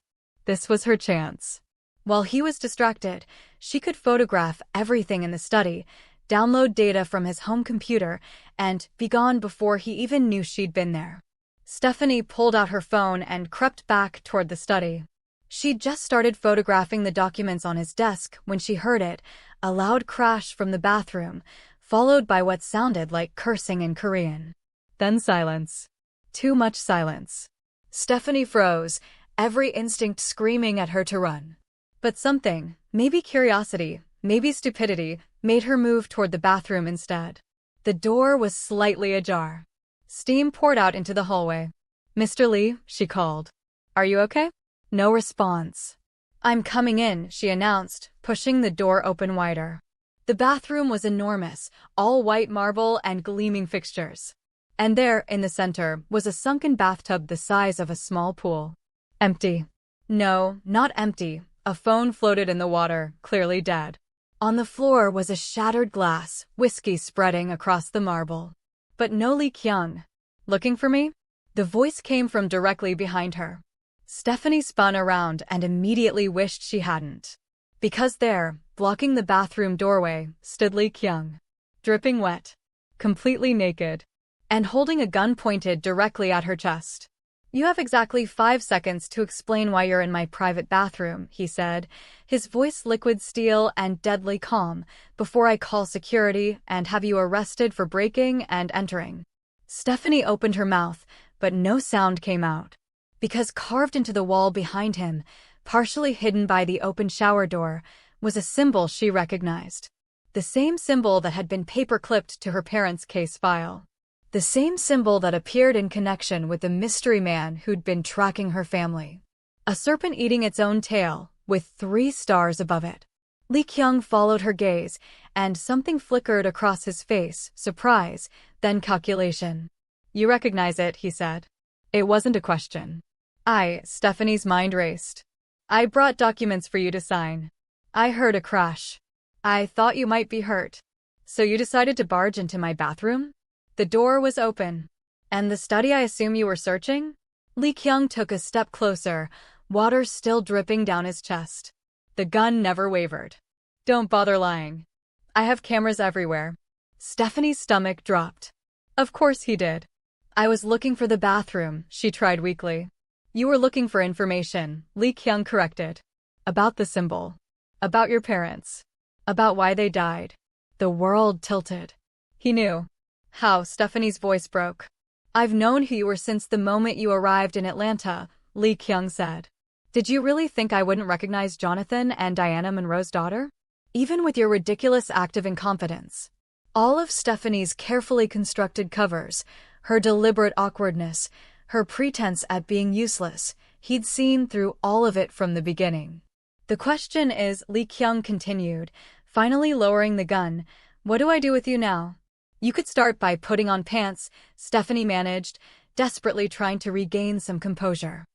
This was her chance. While he was distracted, she could photograph everything in the study, download data from his home computer, and be gone before he even knew she'd been there. Stephanie pulled out her phone and crept back toward the study. She'd just started photographing the documents on his desk when she heard it, a loud crash from the bathroom, followed by what sounded like cursing in Korean. Then silence. Too much silence. Stephanie froze, every instinct screaming at her to run. But something, maybe curiosity, maybe stupidity, made her move toward the bathroom instead. The door was slightly ajar. Steam poured out into the hallway. "Mr. Lee," she called. "Are you okay?" No response. "I'm coming in," she announced, pushing the door open wider. The bathroom was enormous, all white marble and gleaming fixtures. And there, in the center, was a sunken bathtub the size of a small pool. Empty. No, not empty. A phone floated in the water, clearly dead. On the floor was a shattered glass, whiskey spreading across the marble. But no Lee Kyung. "Looking for me?" The voice came from directly behind her. Stephanie spun around and immediately wished she hadn't. Because there, blocking the bathroom doorway, stood Lee Kyung. Dripping wet. Completely naked. And holding a gun pointed directly at her chest. You have exactly 5 seconds to explain why you're in my private bathroom, he said, his voice liquid steel and deadly calm, before I call security and have you arrested for breaking and entering. Stephanie opened her mouth, but no sound came out. Because carved into the wall behind him, partially hidden by the open shower door, was a symbol she recognized. The same symbol that had been paper-clipped to her parents' case file. The same symbol that appeared in connection with the mystery man who'd been tracking her family. A serpent eating its own tail, with 3 stars above it. Lee Kyung followed her gaze, and something flickered across his face, surprise, then calculation. You recognize it, he said. It wasn't a question. Stephanie's mind raced. I brought documents for you to sign. I heard a crash. I thought you might be hurt. So you decided to barge into my bathroom? The door was open. And the study I assume you were searching? Lee Kyung took a step closer, water still dripping down his chest. The gun never wavered. Don't bother lying. I have cameras everywhere. Stephanie's stomach dropped. Of course he did. I was looking for the bathroom, she tried weakly. You were looking for information, Lee Kyung corrected. About the symbol. About your parents. About why they died. The world tilted. He knew. How? Stephanie's voice broke. I've known who you were since the moment you arrived in Atlanta, Lee Kyung said. Did you really think I wouldn't recognize Jonathan and Diana Monroe's daughter? Even with your ridiculous act of incompetence. All of Stephanie's carefully constructed covers, her deliberate awkwardness, her pretense at being useless, he'd seen through all of it from the beginning. The question is, Lee Kyung continued, finally lowering the gun, what do I do with you now? You could start by putting on pants, Stephanie managed, desperately trying to regain some composure.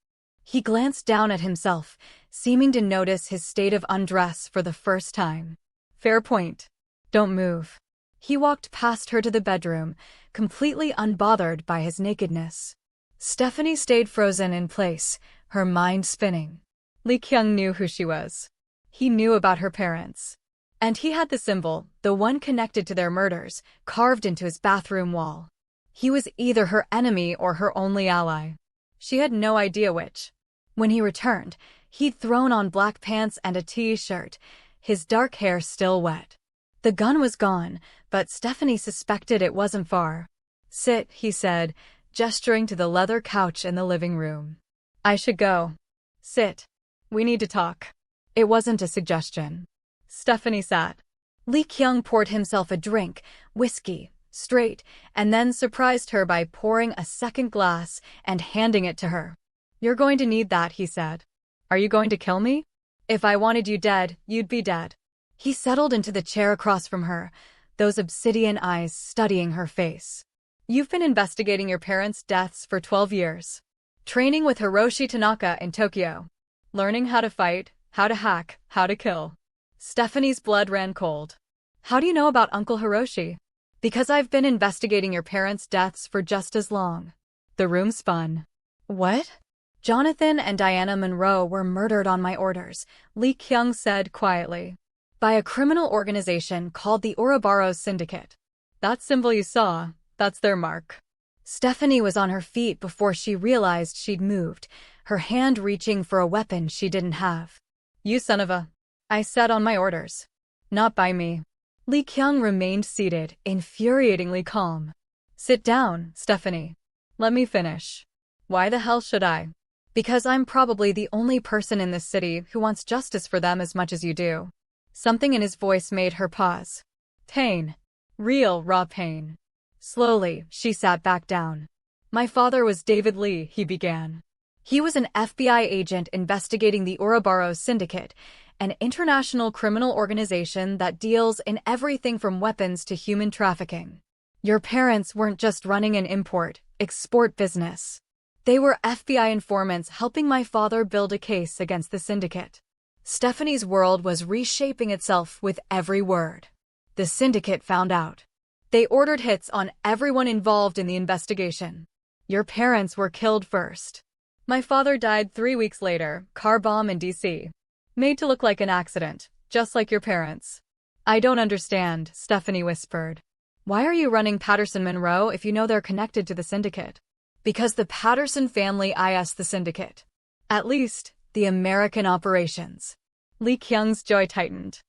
He glanced down at himself, seeming to notice his state of undress for the first time. Fair point. Don't move. He walked past her to the bedroom, completely unbothered by his nakedness. Stephanie stayed frozen in place, her mind spinning. Lee Kyung knew who she was. He knew about her parents. And he had the symbol, the one connected to their murders, carved into his bathroom wall. He was either her enemy or her only ally. She had no idea which. When he returned, he'd thrown on black pants and a t-shirt, his dark hair still wet. The gun was gone, but Stephanie suspected it wasn't far. Sit, he said, gesturing to the leather couch in the living room. I should go. Sit. We need to talk. It wasn't a suggestion. Stephanie sat. Lee Kyung poured himself a drink, whiskey, straight, and then surprised her by pouring a second glass and handing it to her. You're going to need that, he said. Are you going to kill me? If I wanted you dead, you'd be dead. He settled into the chair across from her, those obsidian eyes studying her face. You've been investigating your parents' deaths for 12 years. Training with Hiroshi Tanaka in Tokyo. Learning how to fight, how to hack, how to kill. Stephanie's blood ran cold. How do you know about Uncle Hiroshi? Because I've been investigating your parents' deaths for just as long. The room spun. What? Jonathan and Diana Monroe were murdered on my orders, Lee Kyung said quietly. By a criminal organization called the Ouroboros Syndicate. That symbol you saw, that's their mark. Stephanie was on her feet before she realized she'd moved, her hand reaching for a weapon she didn't have. You son of a... I said on my orders. Not by me. Lee Kyung remained seated, infuriatingly calm. Sit down, Stephanie. Let me finish. Why the hell should I? Because I'm probably the only person in this city who wants justice for them as much as you do. Something in his voice made her pause. Pain. Real, raw pain. Slowly, she sat back down. My father was David Lee, he began. He was an FBI agent investigating the Ouroboros Syndicate, an international criminal organization that deals in everything from weapons to human trafficking. Your parents weren't just running an import-export business. They were FBI informants helping my father build a case against the syndicate. Stephanie's world was reshaping itself with every word. The syndicate found out. They ordered hits on everyone involved in the investigation. Your parents were killed first. My father died 3 weeks later, car bomb in D.C. Made to look like an accident, just like your parents. I don't understand, Stephanie whispered. Why are you running Patterson Monroe if you know they're connected to the syndicate? Because the Patterson family is the syndicate. At least, the American operations. Lee Kyung's jaw tightened.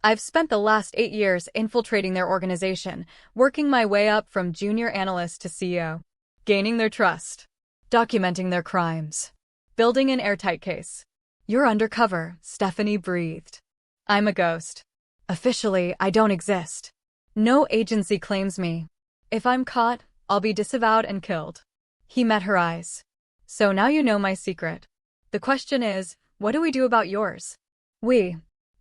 I've spent the last 8 years infiltrating their organization, working my way up from junior analyst to CEO. Gaining their trust. Documenting their crimes. Building an airtight case. You're undercover, Stephanie breathed. I'm a ghost. Officially, I don't exist. No agency claims me. If I'm caught, I'll be disavowed and killed. He met her eyes. So now you know my secret. The question is, what do we do about yours?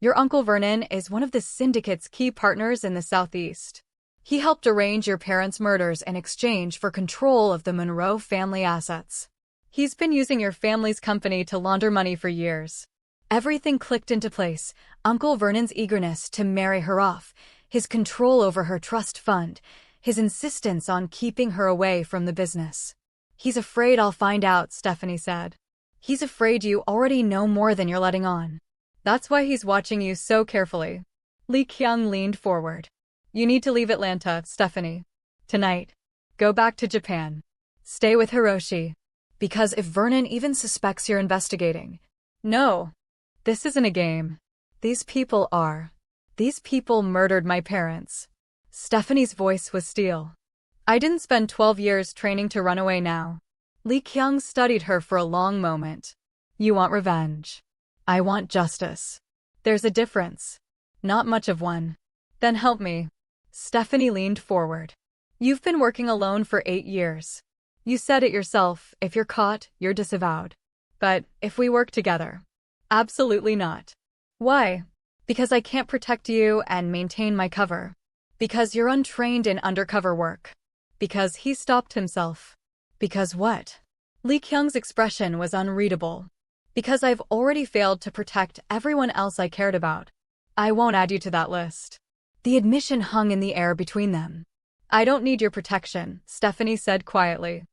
Your Uncle Vernon is one of the syndicate's key partners in the Southeast. He helped arrange your parents' murders in exchange for control of the Monroe family assets. He's been using your family's company to launder money for years. Everything clicked into place. Uncle Vernon's eagerness to marry her off, his control over her trust fund, his insistence on keeping her away from the business. He's afraid I'll find out, Stephanie said. He's afraid you already know more than you're letting on. That's why he's watching you so carefully. Lee Kyung leaned forward. You need to leave Atlanta, Stephanie. Tonight. Go back to Japan. Stay with Hiroshi. Because if Vernon even suspects you're investigating. No. This isn't a game. These people are. These people murdered my parents. Stephanie's voice was steel. I didn't spend 12 years training to run away now. Lee Kyung studied her for a long moment. You want revenge. I want justice. There's a difference. Not much of one. Then help me. Stephanie leaned forward. You've been working alone for 8 years. You said it yourself, if you're caught, you're disavowed. But if we work together? Absolutely not. Why? Because I can't protect you and maintain my cover. Because you're untrained in undercover work. Because he stopped himself. Because what? Lee Kyung's expression was unreadable. Because I've already failed to protect everyone else I cared about. I won't add you to that list. The admission hung in the air between them. I don't need your protection, Stephanie said quietly.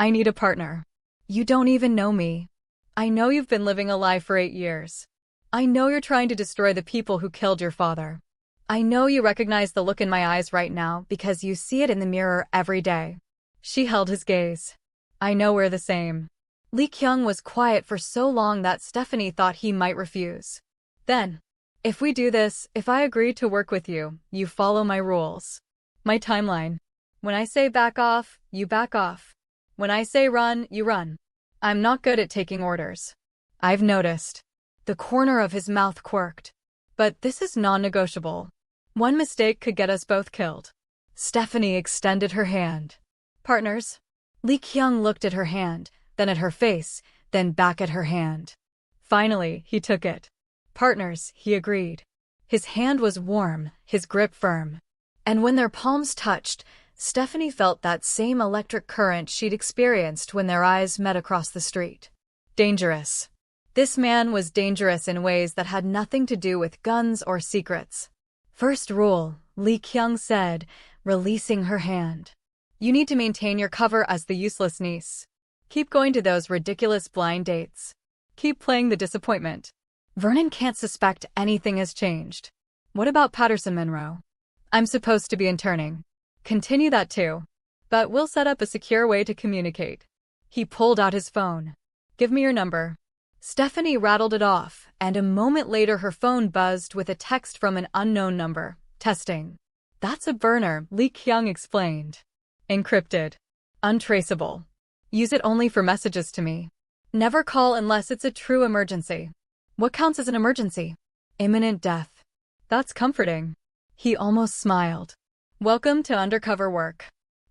I need a partner. You don't even know me. I know you've been living a lie for 8 years. I know you're trying to destroy the people who killed your father. I know you recognize the look in my eyes right now because you see it in the mirror every day. She held his gaze. I know we're the same. Lee Kyung was quiet for so long that Stephanie thought he might refuse. Then, if we do this, if I agree to work with you, you follow my rules. My timeline. When I say back off, you back off. When I say run, you run. I'm not good at taking orders. I've noticed. The corner of his mouth quirked. But this is non-negotiable. One mistake could get us both killed. Stephanie extended her hand. Partners? Lee Kyung looked at her hand, then at her face, then back at her hand. Finally, he took it. Partners, he agreed. His hand was warm, his grip firm. And when their palms touched, Stephanie felt that same electric current she'd experienced when their eyes met across the street. Dangerous. This man was dangerous in ways that had nothing to do with guns or secrets. First rule, Lee Kyung said, releasing her hand. You need to maintain your cover as the useless niece. Keep going to those ridiculous blind dates. Keep playing the disappointment. Vernon can't suspect anything has changed. What about Patterson Monroe? I'm supposed to be interning. Continue that too. But we'll set up a secure way to communicate. He pulled out his phone. Give me your number. Stephanie rattled it off, and a moment later her phone buzzed with a text from an unknown number. Testing. That's a burner, Lee Kyung explained. Encrypted. Untraceable. Use it only for messages to me. Never call unless it's a true emergency. What counts as an emergency? Imminent death. That's comforting. He almost smiled. Welcome to undercover work.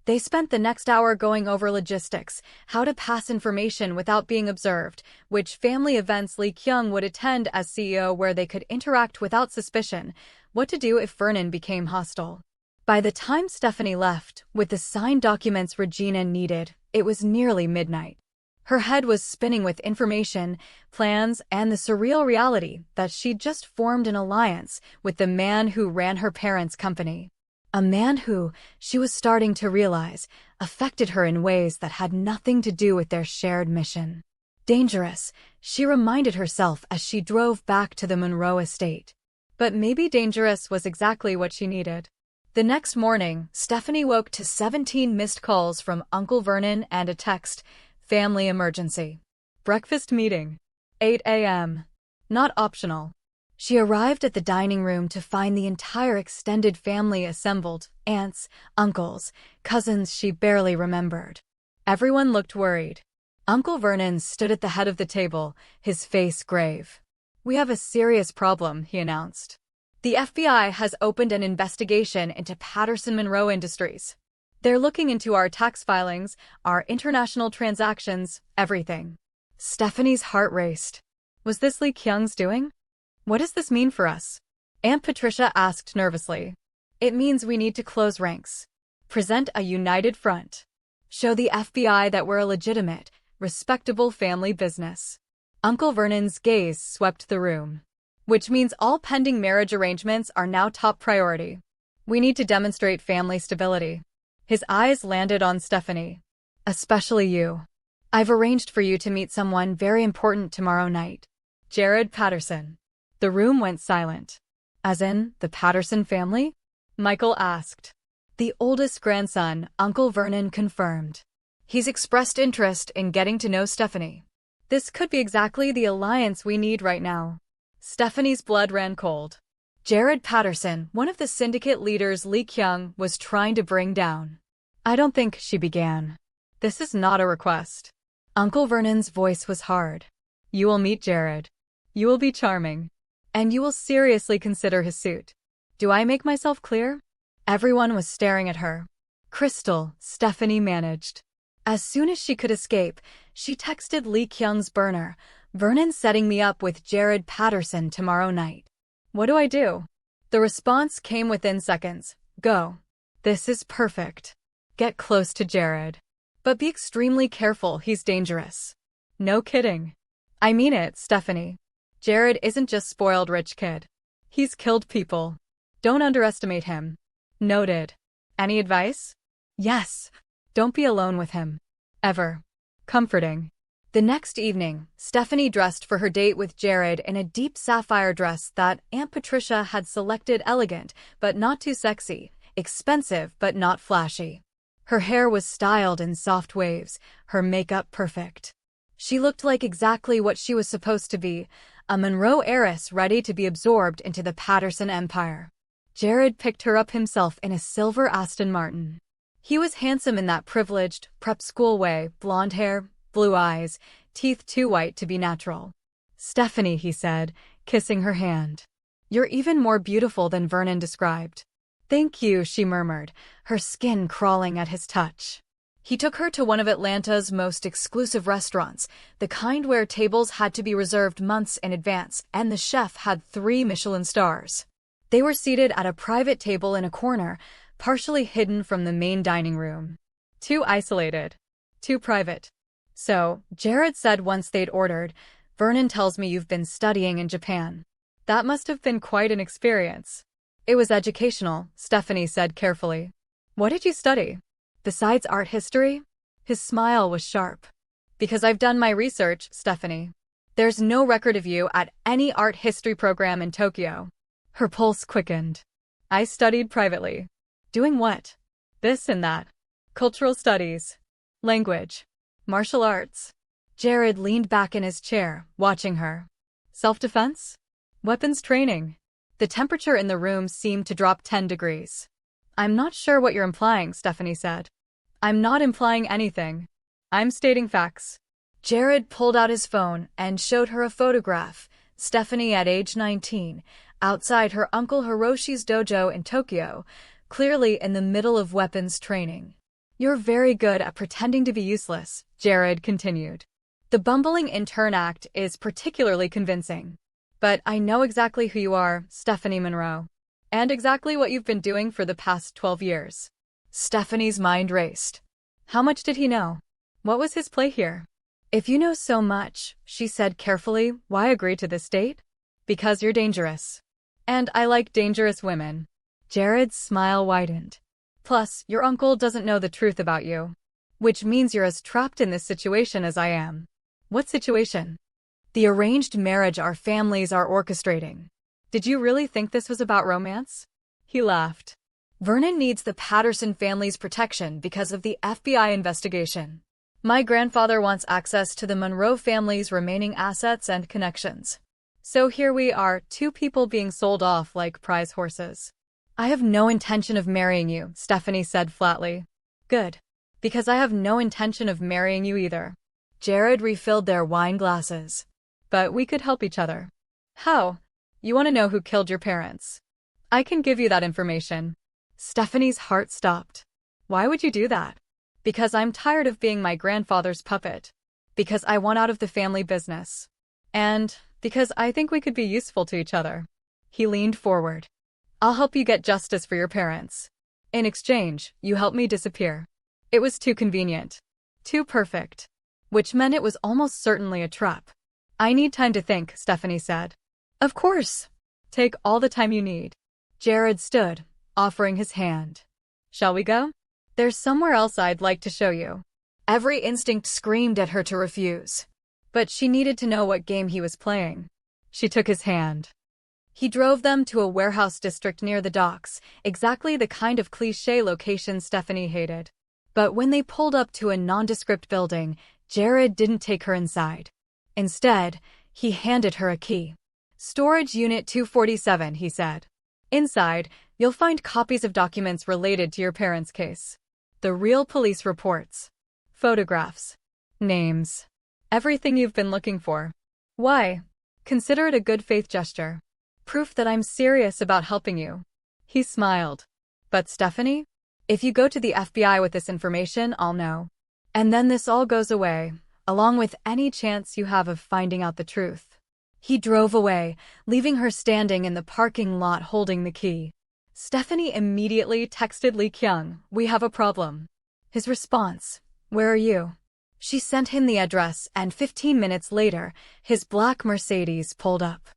They spent the next hour going over logistics, how to pass information without being observed, which family events Lee Kyung would attend as CEO where they could interact without suspicion, what to do if Vernon became hostile. By the time Stephanie left, with the signed documents Regina needed, it was nearly midnight. Her head was spinning with information, plans, and the surreal reality that she'd just formed an alliance with the man who ran her parents' company. A man who, she was starting to realize, affected her in ways that had nothing to do with their shared mission. Dangerous, she reminded herself as she drove back to the Monroe estate. But maybe dangerous was exactly what she needed. The next morning, Stephanie woke to 17 missed calls from Uncle Vernon and a text, "Family emergency. Breakfast meeting. 8 a.m. Not optional." She arrived at the dining room to find the entire extended family assembled, aunts, uncles, cousins she barely remembered. Everyone looked worried. Uncle Vernon stood at the head of the table, his face grave. "We have a serious problem," he announced. "The FBI has opened an investigation into Patterson Monroe Industries. They're looking into our tax filings, our international transactions, everything." Stephanie's heart raced. Was this Lee Kyung's doing? "What does this mean for us?" Aunt Patricia asked nervously. "It means we need to close ranks. Present a united front. Show the FBI that we're a legitimate, respectable family business." Uncle Vernon's gaze swept the room. "Which means all pending marriage arrangements are now top priority. We need to demonstrate family stability." His eyes landed on Stephanie. "Especially you. I've arranged for you to meet someone very important tomorrow night. Jared Patterson." The room went silent. "As in, the Patterson family?" Michael asked. "The oldest grandson," Uncle Vernon confirmed. "He's expressed interest in getting to know Stephanie. This could be exactly the alliance we need right now." Stephanie's blood ran cold. Jared Patterson, one of the syndicate leaders Lee Kyung was trying to bring down. "I don't think," she began. "This is not a request." Uncle Vernon's voice was hard. "You will meet Jared. You will be charming. And you will seriously consider his suit. Do I make myself clear?" Everyone was staring at her. "Crystal," Stephanie managed. As soon as she could escape, she texted Lee Kyung's burner, "Vernon's setting me up with Jared Patterson tomorrow night. What do I do?" The response came within seconds. "Go. This is perfect. Get close to Jared. But be extremely careful, he's dangerous." "No kidding. I mean it, Stephanie. Jared isn't just spoiled rich kid. He's killed people. Don't underestimate him." "Noted. Any advice?" "Yes. Don't be alone with him. Ever." Comforting. The next evening, Stephanie dressed for her date with Jared in a deep sapphire dress that Aunt Patricia had selected, elegant but not too sexy, expensive but not flashy. Her hair was styled in soft waves, her makeup perfect. She looked like exactly what she was supposed to be, a Monroe heiress ready to be absorbed into the Patterson empire. Jared picked her up himself in a silver Aston Martin. He was handsome in that privileged, prep school way, blonde hair, blue eyes, teeth too white to be natural. "Stephanie," he said, kissing her hand. "You're even more beautiful than Vernon described." "Thank you," she murmured, her skin crawling at his touch. He took her to one of Atlanta's most exclusive restaurants, the kind where tables had to be reserved months in advance, and the chef had 3 Michelin stars. They were seated at a private table in a corner, partially hidden from the main dining room. Too isolated. Too private. "So," Jared said once they'd ordered, "Vernon tells me you've been studying in Japan. That must have been quite an experience." "It was educational," Stephanie said carefully. "What did you study? Besides art history?" His smile was sharp. "Because I've done my research, Stephanie. There's no record of you at any art history program in Tokyo." Her pulse quickened. "I studied privately." "Doing what?" "This and that. Cultural studies. Language. Martial arts." Jared leaned back in his chair, watching her. "Self-defense? Weapons training?" The temperature in the room seemed to drop 10 degrees. "I'm not sure what you're implying," Stephanie said. "I'm not implying anything. I'm stating facts." Jared pulled out his phone and showed her a photograph, Stephanie at age 19, outside her uncle Hiroshi's dojo in Tokyo, clearly in the middle of weapons training. "You're very good at pretending to be useless," Jared continued. "The bumbling intern act is particularly convincing. But I know exactly who you are, Stephanie Monroe. And exactly what you've been doing for the past 12 years. Stephanie's mind raced. How much did he know? What was his play here? "If you know so much," she said carefully, "why agree to this date?" "Because you're dangerous. And I like dangerous women." Jared's smile widened. "Plus, your uncle doesn't know the truth about you. Which means you're as trapped in this situation as I am." "What situation?" "The arranged marriage our families are orchestrating." "Did you really think this was about romance?" He laughed. Vernon needs the Patterson family's protection because of the FBI investigation. My grandfather wants access to the Monroe family's remaining assets and connections. So here we are, two people being sold off like prize horses. I have no intention of marrying you, Stephanie said flatly. Good. Because I have no intention of marrying you either. Jared refilled their wine glasses. But we could help each other. How? You want to know who killed your parents? I can give you that information. Stephanie's heart stopped. Why would you do that? Because I'm tired of being my grandfather's puppet. Because I want out of the family business. And because I think we could be useful to each other. He leaned forward. I'll help you get justice for your parents. In exchange, you help me disappear. It was too convenient. Too perfect. Which meant it was almost certainly a trap. I need time to think, Stephanie said. Of course. Take all the time you need. Jared stood, offering his hand. Shall we go? There's somewhere else I'd like to show you. Every instinct screamed at her to refuse. But she needed to know what game he was playing. She took his hand. He drove them to a warehouse district near the docks, exactly the kind of cliché location Stephanie hated. But when they pulled up to a nondescript building, Jared didn't take her inside. Instead, he handed her a key. Storage Unit 247, he said. Inside, you'll find copies of documents related to your parents' case. The real police reports. Photographs. Names. Everything you've been looking for. Why? Consider it a good faith gesture. Proof that I'm serious about helping you. He smiled. But Stephanie? If you go to the FBI with this information, I'll know. And then this all goes away, along with any chance you have of finding out the truth. He drove away, leaving her standing in the parking lot holding the key. Stephanie immediately texted Lee Kyung, "We have a problem." His response, "Where are you?" She sent him the address, and 15 minutes later, his black Mercedes pulled up.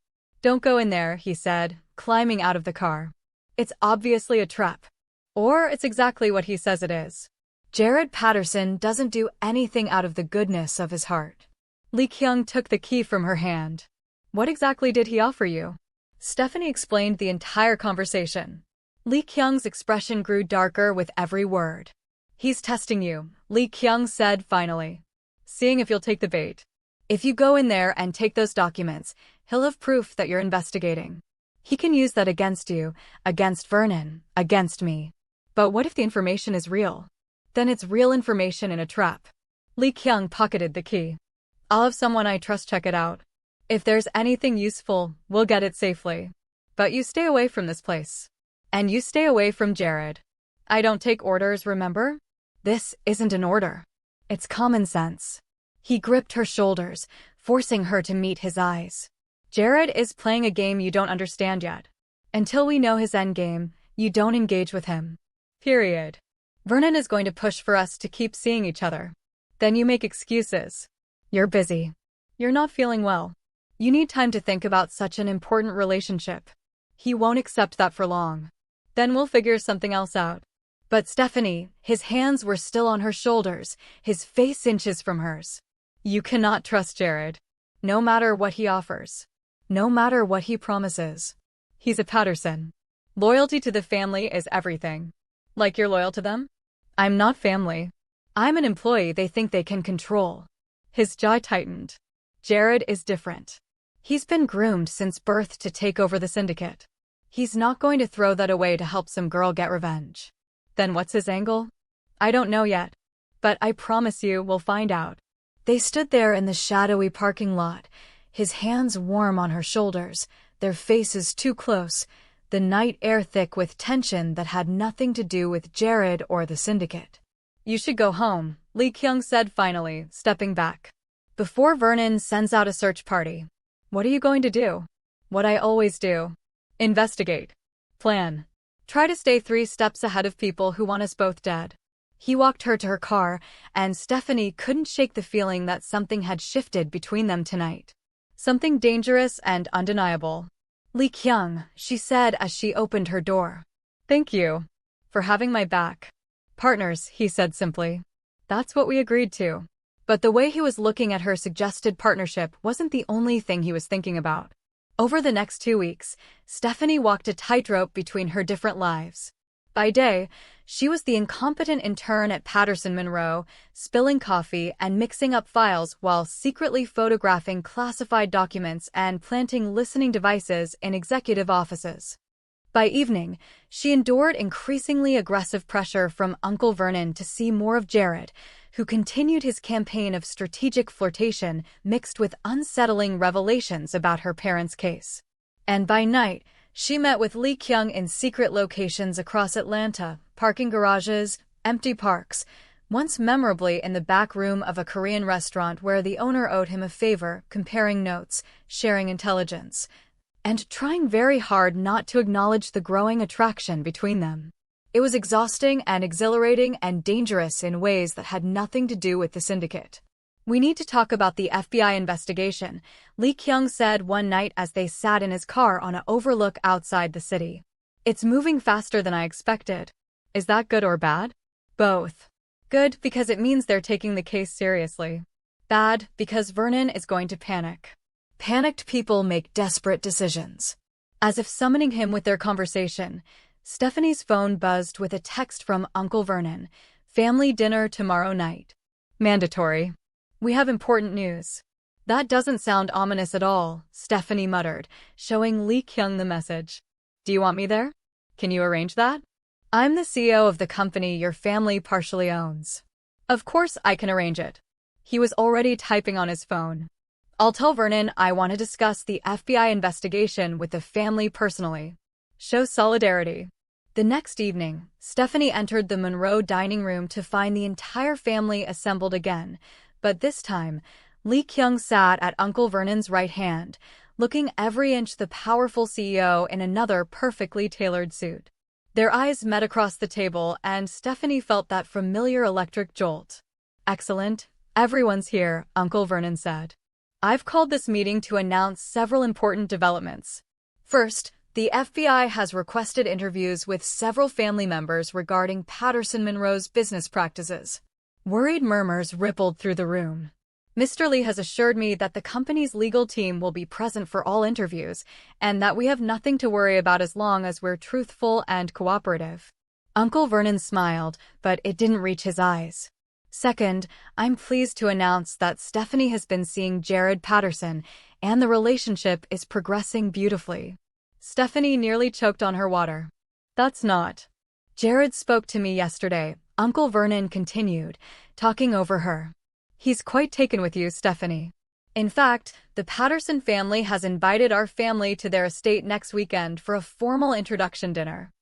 "Don't go in there," he said, climbing out of the car. "It's obviously a trap. Or it's exactly what he says it is." Jared Patterson doesn't do anything out of the goodness of his heart. Lee Kyung took the key from her hand. "What exactly did he offer you?" Stephanie explained the entire conversation. Lee Kyung's expression grew darker with every word. "He's testing you," Lee Kyung said finally. "Seeing if you'll take the bait. If you go in there and take those documents, he'll have proof that you're investigating. He can use that against you, against Vernon, against me. But what if the information is real? Then it's real information in a trap." Lee Kyung pocketed the key. "I'll have someone I trust check it out. If there's anything useful, we'll get it safely. But you stay away from this place. And you stay away from Jared. I don't take orders, remember? This isn't an order. It's common sense." He gripped her shoulders, forcing her to meet his eyes. "Jared is playing a game you don't understand yet. Until we know his endgame, you don't engage with him. Period. Vernon is going to push for us to keep seeing each other. Then you make excuses. You're busy. You're not feeling well. You need time to think about such an important relationship. He won't accept that for long. Then we'll figure something else out." But Stephanie, his hands were still on her shoulders, his face inches from hers. "You cannot trust Jared. No matter what he offers. No matter what he promises. He's a Patterson. Loyalty to the family is everything. Like you're loyal to them? I'm not family. I'm an employee they think they can control." His jaw tightened. Jared is different. He's been groomed since birth to take over the syndicate. He's not going to throw that away to help some girl get revenge. Then what's his angle? I don't know yet. But I promise you we'll find out. They stood there in the shadowy parking lot, his hands warm on her shoulders, their faces too close, the night air thick with tension that had nothing to do with Jared or the syndicate. "You should go home," Lee Kyung said finally, stepping back. "Before Vernon sends out a search party." "What are you going to do?" "What I always do. Investigate. Plan. Try to stay 3 steps ahead of people who want us both dead." He walked her to her car, and Stephanie couldn't shake the feeling that something had shifted between them tonight. Something dangerous and undeniable. "Lee Kyung," she said as she opened her door. "Thank you. For having my back. Partners," he said simply. "That's what we agreed to." But the way he was looking at her suggested partnership wasn't the only thing he was thinking about. Over the next 2 weeks, Stephanie walked a tightrope between her different lives. By day, she was the incompetent intern at Patterson Monroe, spilling coffee and mixing up files while secretly photographing classified documents and planting listening devices in executive offices. By evening, she endured increasingly aggressive pressure from Uncle Vernon to see more of Jared, who continued his campaign of strategic flirtation mixed with unsettling revelations about her parents' case. And by night, she met with Lee Kyung in secret locations across Atlanta, parking garages, empty parks, once memorably in the back room of a Korean restaurant where the owner owed him a favor, comparing notes, sharing intelligence, and trying very hard not to acknowledge the growing attraction between them. It was exhausting and exhilarating and dangerous in ways that had nothing to do with the syndicate. "We need to talk about the FBI investigation," Lee Kyung said one night as they sat in his car on an overlook outside the city. "It's moving faster than I expected." "Is that good or bad?" "Both. Good because it means they're taking the case seriously. Bad because Vernon is going to panic. Panicked people make desperate decisions." As if summoning him with their conversation, Stephanie's phone buzzed with a text from Uncle Vernon. "Family dinner tomorrow night. Mandatory. We have important news." "That doesn't sound ominous at all," Stephanie muttered, showing Lee Kyung the message. "Do you want me there? Can you arrange that?" "I'm the CEO of the company your family partially owns. Of course I can arrange it." He was already typing on his phone. "I'll tell Vernon I want to discuss the FBI investigation with the family personally. Show solidarity." The next evening, Stephanie entered the Monroe dining room to find the entire family assembled again, but this time, Lee Kyung sat at Uncle Vernon's right hand, looking every inch the powerful CEO in another perfectly tailored suit. Their eyes met across the table and Stephanie felt that familiar electric jolt. "Excellent. Everyone's here," Uncle Vernon said. "I've called this meeting to announce several important developments. First, the FBI has requested interviews with several family members regarding Patterson Monroe's business practices." Worried murmurs rippled through the room. "Mr. Lee has assured me that the company's legal team will be present for all interviews, and that we have nothing to worry about as long as we're truthful and cooperative." Uncle Vernon smiled, but it didn't reach his eyes. "Second, I'm pleased to announce that Stephanie has been seeing Jared Patterson, and the relationship is progressing beautifully." Stephanie nearly choked on her water. "That's not." "Jared spoke to me yesterday," Uncle Vernon continued, talking over her. "He's quite taken with you, Stephanie. In fact, the Patterson family has invited our family to their estate next weekend for a formal introduction dinner.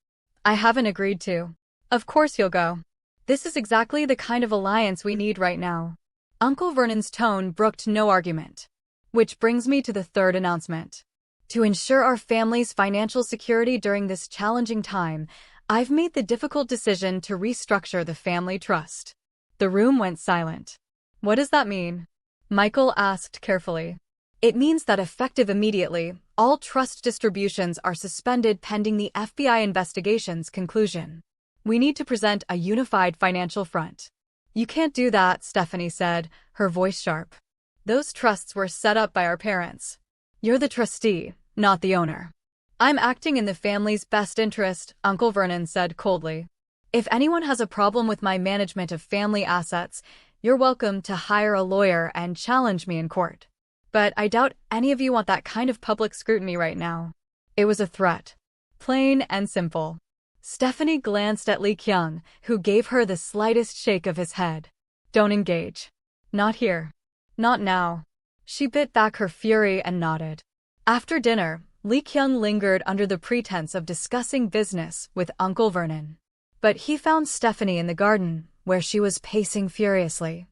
I haven't agreed to." "Of course you'll go. This is exactly the kind of alliance we need right now." Uncle Vernon's tone brooked no argument. "Which brings me to the third announcement. To ensure our family's financial security during this challenging time, I've made the difficult decision to restructure the family trust." The room went silent. "What does that mean?" Michael asked carefully. "It means that effective immediately, all trust distributions are suspended pending the FBI investigation's conclusion. We need to present a unified financial front." "You can't do that," Stephanie said, her voice sharp. "Those trusts were set up by our parents. You're the trustee, not the owner." "I'm acting in the family's best interest," Uncle Vernon said coldly. "If anyone has a problem with my management of family assets, you're welcome to hire a lawyer and challenge me in court. But I doubt any of you want that kind of public scrutiny right now." It was a threat. Plain and simple. Stephanie glanced at Lee Kyung, who gave her the slightest shake of his head. "Don't engage. Not here. Not now." She bit back her fury and nodded. After dinner, Lee Kyung lingered under the pretense of discussing business with Uncle Vernon. But he found Stephanie in the garden, where she was pacing furiously.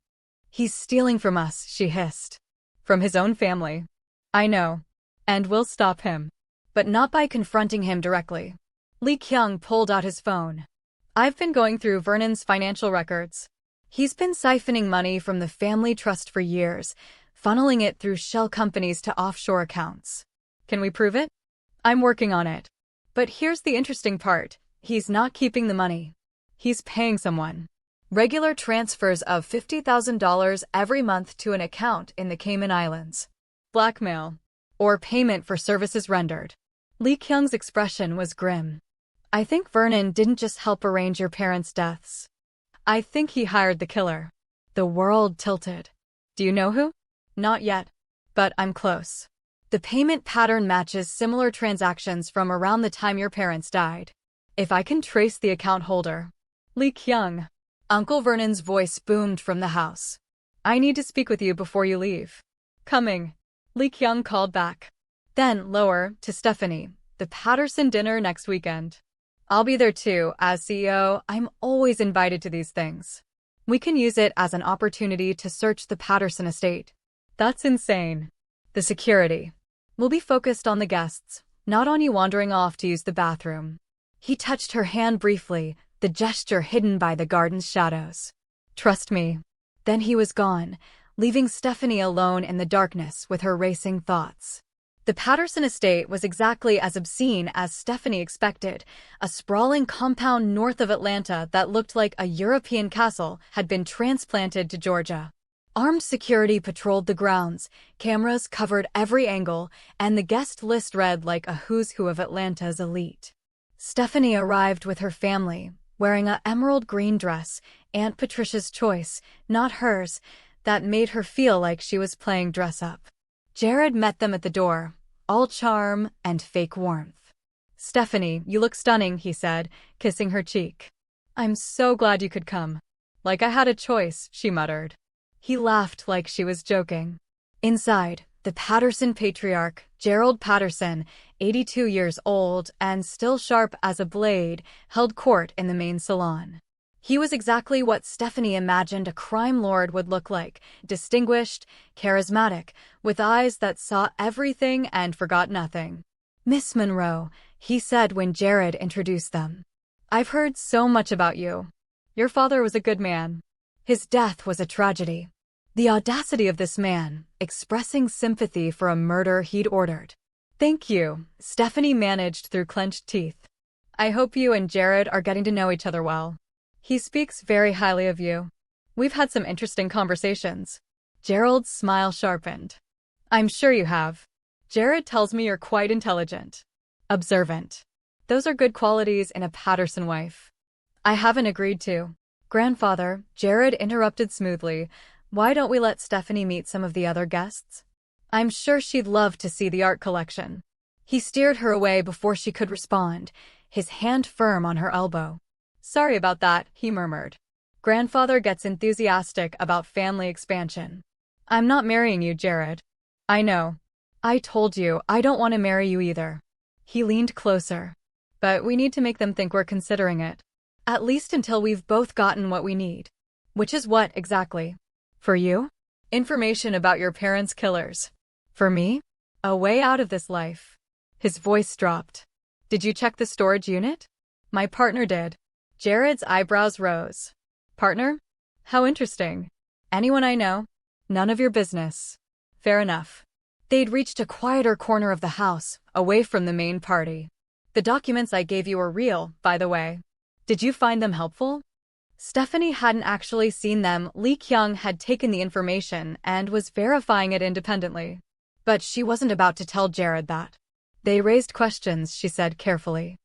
"He's stealing from us," she hissed. "From his own family." "I know. And we'll stop him. But not by confronting him directly." Lee Kyung pulled out his phone. "I've been going through Vernon's financial records. He's been siphoning money from the family trust for years, funneling it through shell companies to offshore accounts. Can we prove it?" "I'm working on it. But here's the interesting part. He's not keeping the money. He's paying someone. Regular transfers of $50,000 every month to an account in the Cayman Islands. Blackmail. Or payment for services rendered." Lee Kyung's expression was grim. I think Vernon didn't just help arrange your parents' deaths. I think he hired the killer. The world tilted. Do you know who? Not yet. But I'm close. The payment pattern matches similar transactions from around the time your parents died. If I can trace the account holder. Lee Kyung. Uncle Vernon's voice boomed from the house. I need to speak with you before you leave. Coming. Lee Kyung called back. Then, lower, to Stephanie. The Patterson dinner next weekend. I'll be there too. As CEO, I'm always invited to these things. We can use it as an opportunity to search the Patterson estate. That's insane. The security. We'll be focused on the guests, not on you wandering off to use the bathroom. He touched her hand briefly, the gesture hidden by the garden's shadows. Trust me. Then he was gone, leaving Stephanie alone in the darkness with her racing thoughts. The Patterson estate was exactly as obscene as Stephanie expected. A sprawling compound north of Atlanta that looked like a European castle had been transplanted to Georgia. Armed security patrolled the grounds, cameras covered every angle, and the guest list read like a who's who of Atlanta's elite. Stephanie arrived with her family, wearing an emerald green dress, Aunt Patricia's choice, not hers, that made her feel like she was playing dress-up. Jared met them at the door, all charm and fake warmth. Stephanie, you look stunning, he said, kissing her cheek. I'm so glad you could come. Like I had a choice, she muttered. He laughed like she was joking. Inside, the Patterson patriarch, Gerald Patterson, 82 years old and still sharp as a blade, held court in the main salon. He was exactly what Stephanie imagined a crime lord would look like, distinguished, charismatic, with eyes that saw everything and forgot nothing. Miss Monroe, he said when Jared introduced them. I've heard so much about you. Your father was a good man. His death was a tragedy. The audacity of this man, expressing sympathy for a murder he'd ordered. Thank you, Stephanie managed through clenched teeth. I hope you and Jared are getting to know each other well. He speaks very highly of you. We've had some interesting conversations. Gerald's smile sharpened. I'm sure you have. Jared tells me you're quite intelligent. Observant. Those are good qualities in a Patterson wife. I haven't agreed to. Grandfather, Jared interrupted smoothly. Why don't we let Stephanie meet some of the other guests? I'm sure she'd love to see the art collection. He steered her away before she could respond, his hand firm on her elbow. Sorry about that, he murmured. Grandfather gets enthusiastic about family expansion. I'm not marrying you, Jared. I know. I told you I don't want to marry you either. He leaned closer. But we need to make them think we're considering it. At least until we've both gotten what we need. Which is what, exactly? For you? Information about your parents' killers. For me? A way out of this life. His voice dropped. Did you check the storage unit? My partner did. Jared's eyebrows rose. Partner? How interesting. Anyone I know? None of your business. Fair enough. They'd reached a quieter corner of the house, away from the main party. The documents I gave you were real, by the way. Did you find them helpful? Stephanie hadn't actually seen them. Lee Kyung had taken the information and was verifying it independently. But she wasn't about to tell Jared that. They raised questions, she said carefully.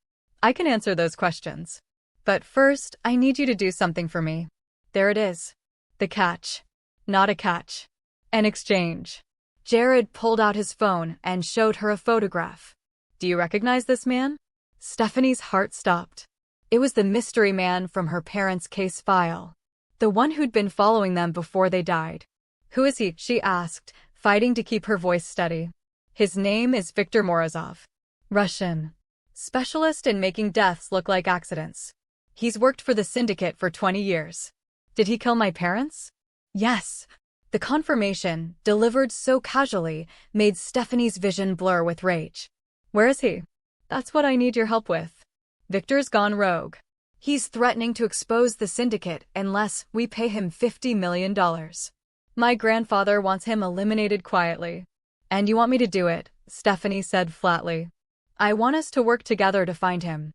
I can answer those questions. But first, I need you to do something for me. There it is. The catch. Not a catch. An exchange. Jared pulled out his phone and showed her a photograph. Do you recognize this man? Stephanie's heart stopped. It was the mystery man from her parents' case file. The one who'd been following them before they died. Who is he? She asked, fighting to keep her voice steady. His name is Viktor Morozov. Russian. Specialist in making deaths look like accidents. He's worked for the syndicate for 20 years. Did he kill my parents? Yes. The confirmation, delivered so casually, made Stephanie's vision blur with rage. Where is he? That's what I need your help with. Victor's gone rogue. He's threatening to expose the syndicate unless we pay him $50 million. My grandfather wants him eliminated quietly. And you want me to do it, Stephanie said flatly. I want us to work together to find him.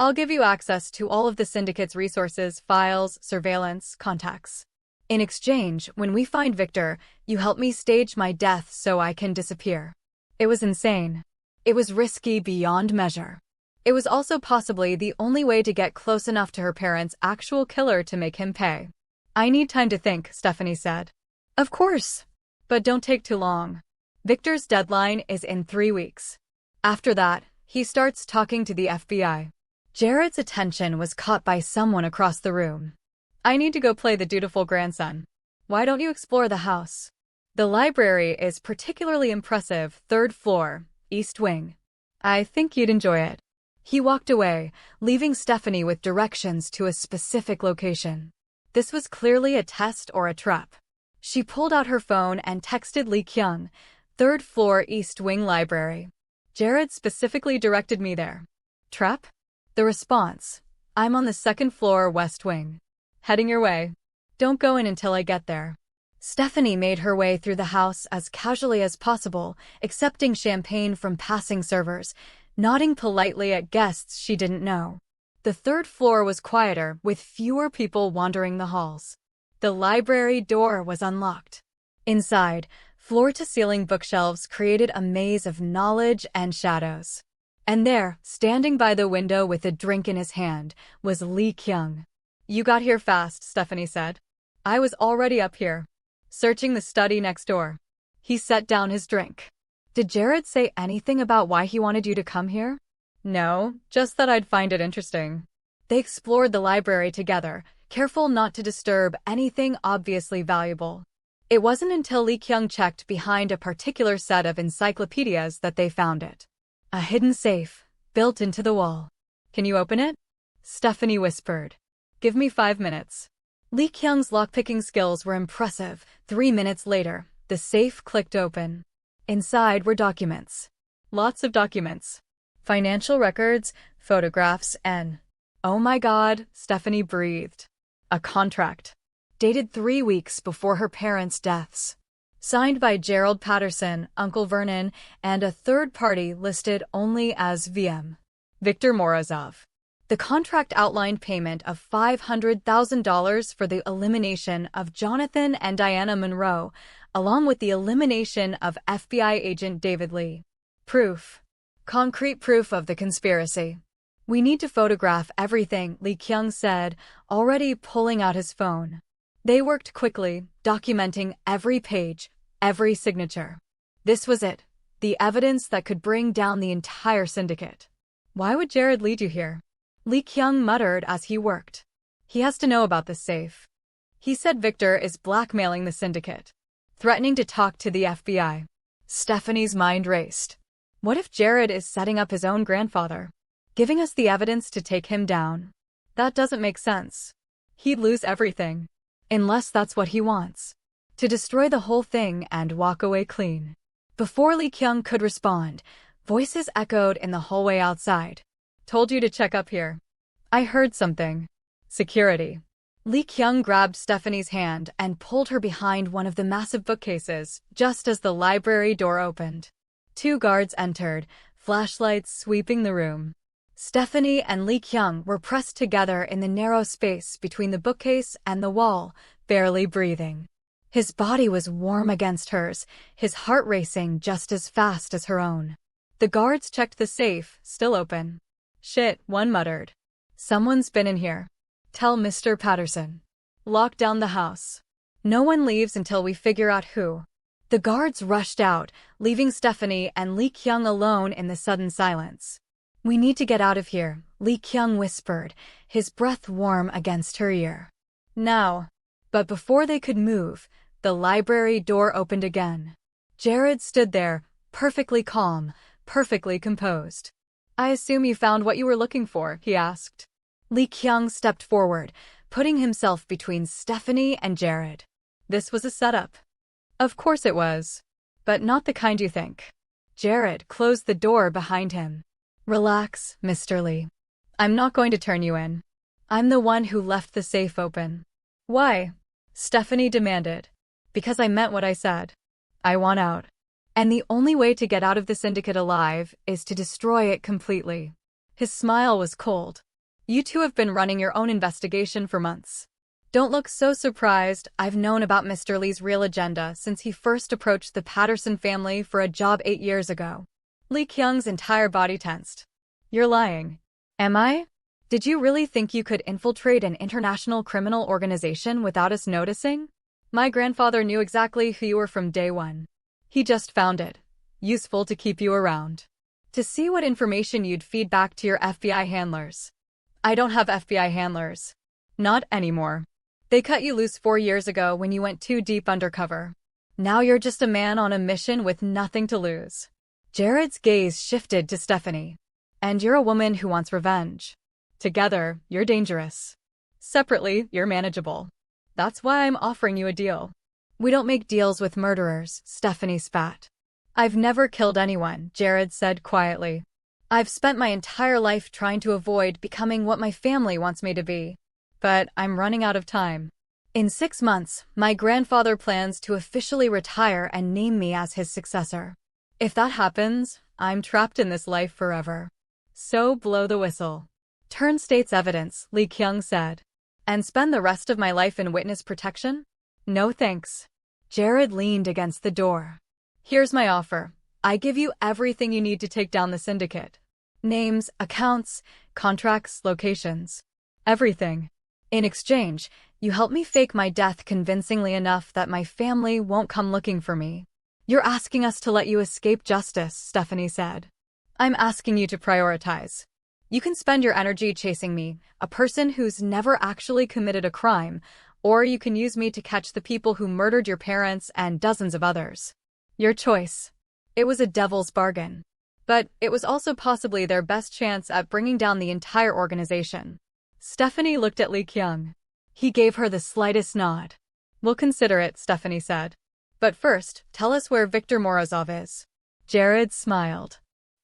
I'll give you access to all of the syndicate's resources, files, surveillance, contacts. In exchange, when we find Victor, you help me stage my death so I can disappear. It was insane. It was risky beyond measure. It was also possibly the only way to get close enough to her parents' actual killer to make him pay. I need time to think, Stephanie said. Of course. But don't take too long. Victor's deadline is in 3 weeks. After that, he starts talking to the FBI. Jared's attention was caught by someone across the room. I need to go play the dutiful grandson. Why don't you explore the house? The library is particularly impressive, 3rd floor, East Wing. I think you'd enjoy it. He walked away, leaving Stephanie with directions to a specific location. This was clearly a test or a trap. She pulled out her phone and texted Lee Kyung, 3rd floor East Wing Library. Jared specifically directed me there. Trap? The response: I'm on the 2nd floor West Wing. Heading your way. Don't go in until I get there. Stephanie made her way through the house as casually as possible, accepting champagne from passing servers, nodding politely at guests she didn't know. The 3rd floor was quieter, with fewer people wandering the halls. The library door was unlocked. Inside, floor-to-ceiling bookshelves created a maze of knowledge and shadows. And there, standing by the window with a drink in his hand, was Lee Kyung. You got here fast, Stephanie said. I was already up here, searching the study next door. He set down his drink. Did Jared say anything about why he wanted you to come here? No, just that I'd find it interesting. They explored the library together, careful not to disturb anything obviously valuable. It wasn't until Lee Kyung checked behind a particular set of encyclopedias that they found it. A hidden safe, built into the wall. Can you open it? Stephanie whispered. Give me 5 minutes. Lee Kyung's lockpicking skills were impressive. 3 minutes later, the safe clicked open. Inside were documents. Lots of documents. Financial records, photographs, and... Oh my God, Stephanie breathed. A contract. Dated 3 weeks before her parents' deaths. Signed by Gerald Patterson, Uncle Vernon, and a third party listed only as VM. Victor Morozov. The contract outlined payment of $500,000 for the elimination of Jonathan and Diana Monroe, along with the elimination of FBI agent David Lee. Proof. Concrete proof of the conspiracy. We need to photograph everything, Lee Kyung said, already pulling out his phone. They worked quickly, documenting every page, every signature. This was it, the evidence that could bring down the entire syndicate. Why would Jared lead you here? Lee Kyung muttered as he worked. He has to know about this safe. He said Victor is blackmailing the syndicate, threatening to talk to the FBI. Stephanie's mind raced. What if Jared is setting up his own grandfather, giving us the evidence to take him down? That doesn't make sense. He'd lose everything. Unless that's what he wants. To destroy the whole thing and walk away clean. Before Lee Kyung could respond, voices echoed in the hallway outside. Told you to check up here. I heard something. Security. Lee Kyung grabbed Stephanie's hand and pulled her behind one of the massive bookcases, just as the library door opened. 2 guards entered, flashlights sweeping the room. Stephanie and Lee Kyung were pressed together in the narrow space between the bookcase and the wall, barely breathing. His body was warm against hers, his heart racing just as fast as her own. The guards checked the safe, still open. Shit, one muttered. Someone's been in here. Tell Mr. Patterson. Lock down the house. No one leaves until we figure out who. The guards rushed out, leaving Stephanie and Lee Kyung alone in the sudden silence. We need to get out of here, Lee Kyung whispered, his breath warm against her ear. Now. But before they could move, the library door opened again. Jared stood there, perfectly calm, perfectly composed. I assume you found what you were looking for, he asked. Lee Kyung stepped forward, putting himself between Stephanie and Jared. This was a setup. Of course it was. But not the kind you think. Jared closed the door behind him. Relax, Mr. Lee. I'm not going to turn you in. I'm the one who left the safe open. Why? Stephanie demanded. Because I meant what I said. I want out. And the only way to get out of the syndicate alive is to destroy it completely. His smile was cold. You two have been running your own investigation for months. Don't look so surprised. I've known about Mr. Lee's real agenda since he first approached the Patterson family for a job 8 years ago. Lee Kyung's entire body tensed. You're lying. Am I? Did you really think you could infiltrate an international criminal organization without us noticing? My grandfather knew exactly who you were from day one. He just found it useful to keep you around, to see what information you'd feed back to your FBI handlers. I don't have FBI handlers. Not anymore. They cut you loose 4 years ago when you went too deep undercover. Now you're just a man on a mission with nothing to lose. Jared's gaze shifted to Stephanie. And you're a woman who wants revenge. Together, you're dangerous. Separately, you're manageable. That's why I'm offering you a deal. We don't make deals with murderers, Stephanie spat. I've never killed anyone, Jared said quietly. I've spent my entire life trying to avoid becoming what my family wants me to be. But I'm running out of time. In 6 months, my grandfather plans to officially retire and name me as his successor. If that happens, I'm trapped in this life forever. So blow the whistle. Turn state's evidence, Lee Kyung said. And spend the rest of my life in witness protection? No thanks. Jared leaned against the door. Here's my offer. I give you everything you need to take down the syndicate. Names, accounts, contracts, locations. Everything. In exchange, you help me fake my death convincingly enough that my family won't come looking for me. You're asking us to let you escape justice, Stephanie said. I'm asking you to prioritize. You can spend your energy chasing me, a person who's never actually committed a crime, or you can use me to catch the people who murdered your parents and dozens of others. Your choice. It was a devil's bargain. But it was also possibly their best chance at bringing down the entire organization. Stephanie looked at Lee Kyung. He gave her the slightest nod. We'll consider it, Stephanie said. But first, tell us where Viktor Morozov is. Jared smiled.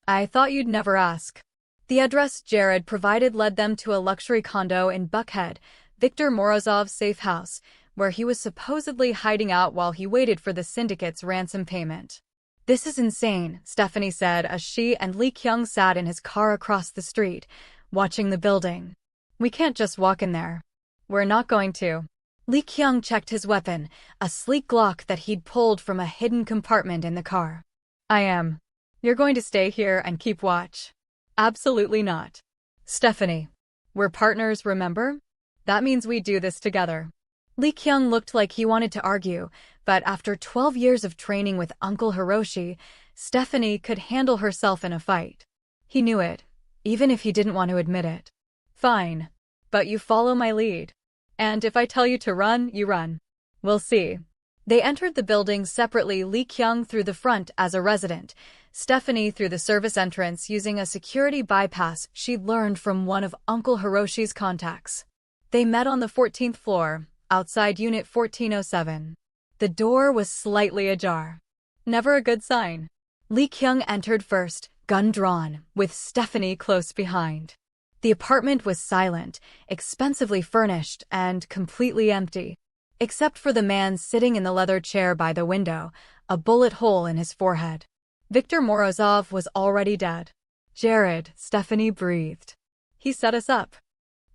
I thought you'd never ask. The address Jared provided led them to a luxury condo in Buckhead, Viktor Morozov's safe house, where he was supposedly hiding out while he waited for the syndicate's ransom payment. This is insane, Stephanie said as she and Lee Kyung sat in his car across the street, watching the building. We can't just walk in there. We're not going to. Lee Kyung checked his weapon, a sleek Glock that he'd pulled from a hidden compartment in the car. I am. You're going to stay here and keep watch. Absolutely not. Stephanie. We're partners, remember? That means we do this together. Lee Kyung looked like he wanted to argue, but after 12 years of training with Uncle Hiroshi, Stephanie could handle herself in a fight. He knew it, even if he didn't want to admit it. Fine. But you follow my lead. And if I tell you to run, you run. We'll see. They entered the building separately, Lee Kyung through the front as a resident, Stephanie through the service entrance using a security bypass she'd learned from one of Uncle Hiroshi's contacts. They met on the 14th floor, outside Unit 1407. The door was slightly ajar. Never a good sign. Lee Kyung entered first, gun drawn, with Stephanie close behind. The apartment was silent, expensively furnished, and completely empty. Except for the man sitting in the leather chair by the window, a bullet hole in his forehead. Viktor Morozov was already dead. Jared, Stephanie breathed. He set us up.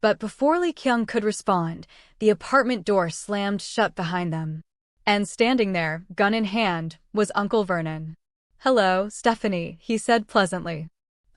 But before Lee Kyung could respond, the apartment door slammed shut behind them. And standing there, gun in hand, was Uncle Vernon. Hello, Stephanie, he said pleasantly.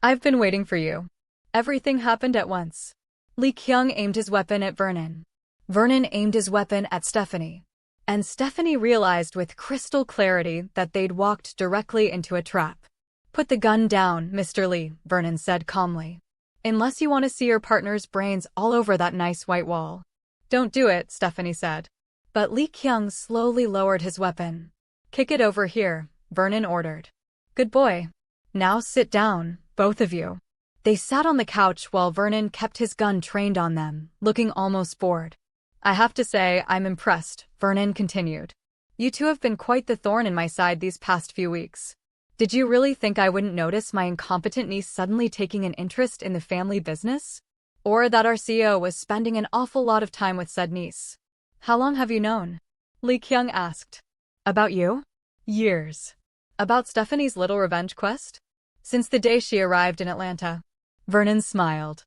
I've been waiting for you. Everything happened at once. Lee Kyung aimed his weapon at Vernon. Vernon aimed his weapon at Stephanie. And Stephanie realized with crystal clarity that they'd walked directly into a trap. Put the gun down, Mr. Lee, Vernon said calmly. Unless you want to see your partner's brains all over that nice white wall. Don't do it, Stephanie said. But Lee Kyung slowly lowered his weapon. Kick it over here, Vernon ordered. Good boy. Now sit down, both of you. They sat on the couch while Vernon kept his gun trained on them, looking almost bored. I have to say, I'm impressed, Vernon continued. You two have been quite the thorn in my side these past few weeks. Did you really think I wouldn't notice my incompetent niece suddenly taking an interest in the family business? Or that our CEO was spending an awful lot of time with said niece? How long have you known? Lee Kyung asked. About you? Years. About Stephanie's little revenge quest? Since the day she arrived in Atlanta. Vernon smiled.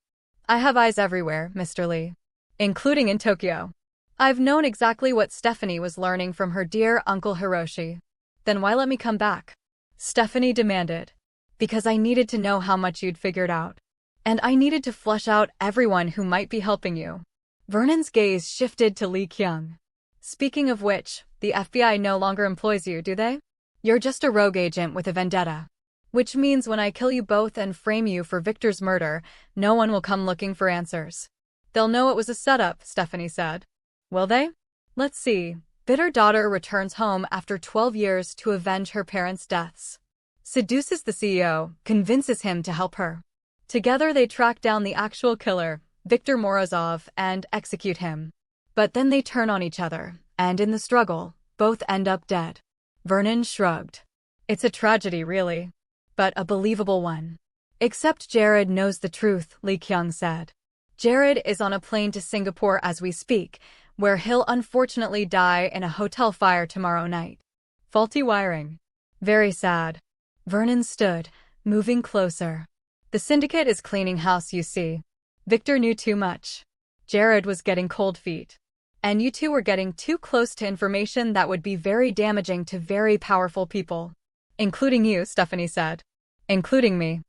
I have eyes everywhere, Mr. Lee. Including in Tokyo. I've known exactly what Stephanie was learning from her dear Uncle Hiroshi. Then why let me come back? Stephanie demanded. Because I needed to know how much you'd figured out. And I needed to flush out everyone who might be helping you. Vernon's gaze shifted to Lee Kyung. Speaking of which, the FBI no longer employs you, do they? You're just a rogue agent with a vendetta. Which means when I kill you both and frame you for Victor's murder, no one will come looking for answers. They'll know it was a setup, Stephanie said. Will they? Let's see. Bitter daughter returns home after 12 years to avenge her parents' deaths. Seduces the CEO, convinces him to help her. Together they track down the actual killer, Viktor Morozov, and execute him. But then they turn on each other, and in the struggle, both end up dead. Vernon shrugged. It's a tragedy, really. But a believable one. Except Jared knows the truth, Lee Kyung said. Jared is on a plane to Singapore as we speak, where he'll unfortunately die in a hotel fire tomorrow night. Faulty wiring. Very sad. Vernon stood, moving closer. The syndicate is cleaning house, you see. Victor knew too much. Jared was getting cold feet. And you two were getting too close to information that would be very damaging to very powerful people. Including you, Stephanie said. Including me.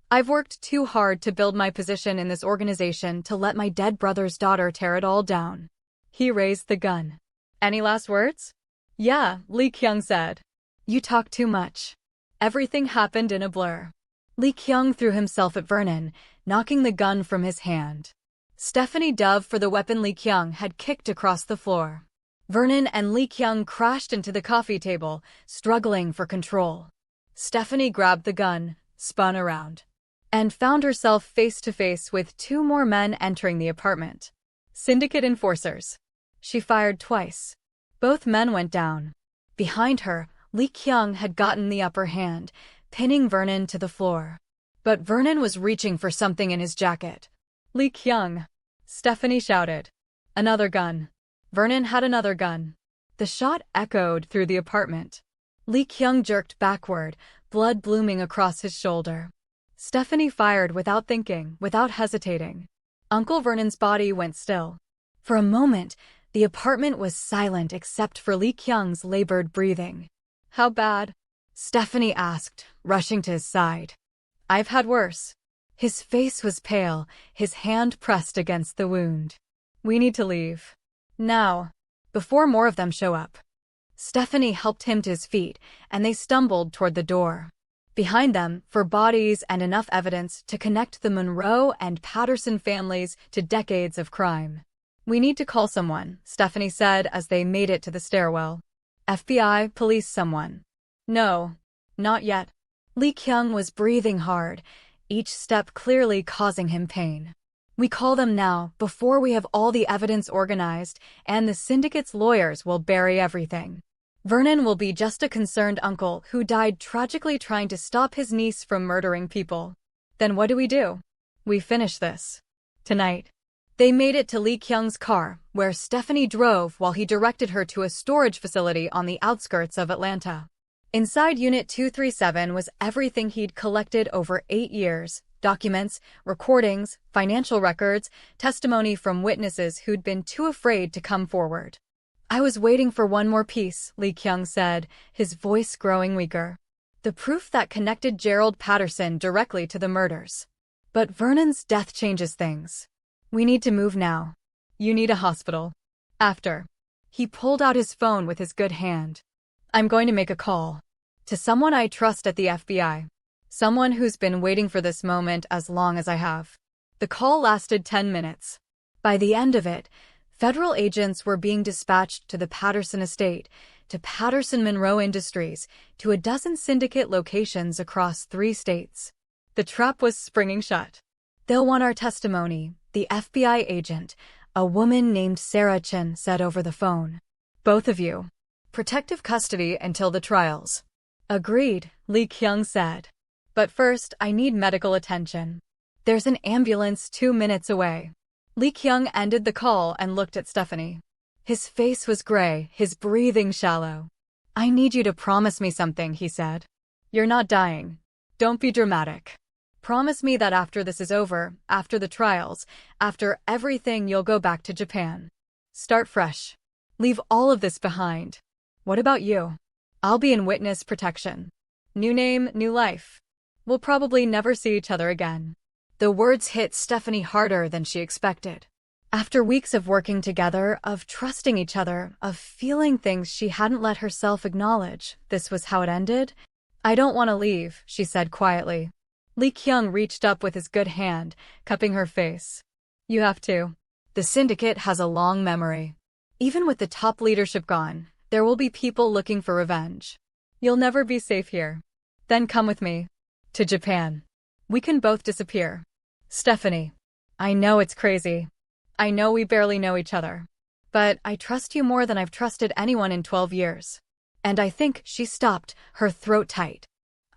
I've worked too hard to build my position in this organization to let my dead brother's daughter tear it all down. He raised the gun. Any last words? Yeah, Lee Kyung said. You talk too much. Everything happened in a blur. Lee Kyung threw himself at Vernon, knocking the gun from his hand. Stephanie dove for the weapon Lee Kyung had kicked across the floor. Vernon and Lee Kyung crashed into the coffee table, struggling for control. Stephanie grabbed the gun, spun around, and found herself face to face with two more men entering the apartment. Syndicate enforcers. She fired twice. Both men went down. Behind her, Lee Kyung had gotten the upper hand, pinning Vernon to the floor. But Vernon was reaching for something in his jacket. Lee Kyung. Stephanie shouted. Another gun. Vernon had another gun. The shot echoed through the apartment. Lee Kyung jerked backward, blood blooming across his shoulder. Stephanie fired without thinking, without hesitating. Uncle Vernon's body went still. For a moment, the apartment was silent except for Lee Kyung's labored breathing. How bad? Stephanie asked, rushing to his side. I've had worse. His face was pale, his hand pressed against the wound. We need to leave. Now. Before more of them show up. Stephanie helped him to his feet, and they stumbled toward the door. Behind them, for bodies and enough evidence to connect the Monroe and Patterson families to decades of crime. We need to call someone, Stephanie said as they made it to the stairwell. FBI, police, someone. No, not yet. Lee Kyung was breathing hard, each step clearly causing him pain. We call them now, before we have all the evidence organized, and the syndicate's lawyers will bury everything. Vernon will be just a concerned uncle who died tragically trying to stop his niece from murdering people. Then what do? We finish this. Tonight. They made it to Lee Kyung's car, where Stephanie drove while he directed her to a storage facility on the outskirts of Atlanta. Inside Unit 237 was everything he'd collected over 8 years. Documents, recordings, financial records, testimony from witnesses who'd been too afraid to come forward. I was waiting for one more piece, Lee Kyung said, his voice growing weaker. The proof that connected Gerald Patterson directly to the murders. But Vernon's death changes things. We need to move now. You need a hospital. After. He pulled out his phone with his good hand. I'm going to make a call. To someone I trust at the FBI. Someone who's been waiting for this moment as long as I have. The call lasted 10 minutes. By the end of it, federal agents were being dispatched to the Patterson estate, to Patterson Monroe Industries, to a dozen syndicate locations across 3 states. The trap was springing shut. They'll want our testimony, the FBI agent, a woman named Sarah Chin, said over the phone. Both of you. Protective custody until the trials. Agreed, Lee Kyung said. But first, I need medical attention. There's an ambulance 2 minutes away. Lee Kyung ended the call and looked at Stephanie. His face was gray, his breathing shallow. I need you to promise me something, he said. You're not dying. Don't be dramatic. Promise me that after this is over, after the trials, after everything, you'll go back to Japan. Start fresh. Leave all of this behind. What about you? I'll be in witness protection. New name, new life. We'll probably never see each other again. The words hit Stephanie harder than she expected. After weeks of working together, of trusting each other, of feeling things she hadn't let herself acknowledge, this was how it ended? "I don't want to leave," she said quietly. Lee Kyung reached up with his good hand, cupping her face. "You have to. The syndicate has a long memory. Even with the top leadership gone, there will be people looking for revenge. You'll never be safe here. Then come with me. To Japan. We can both disappear." "Stephanie, I know it's crazy. I know we barely know each other. But I trust you more than I've trusted anyone in 12 years. And I think," she stopped, her throat tight.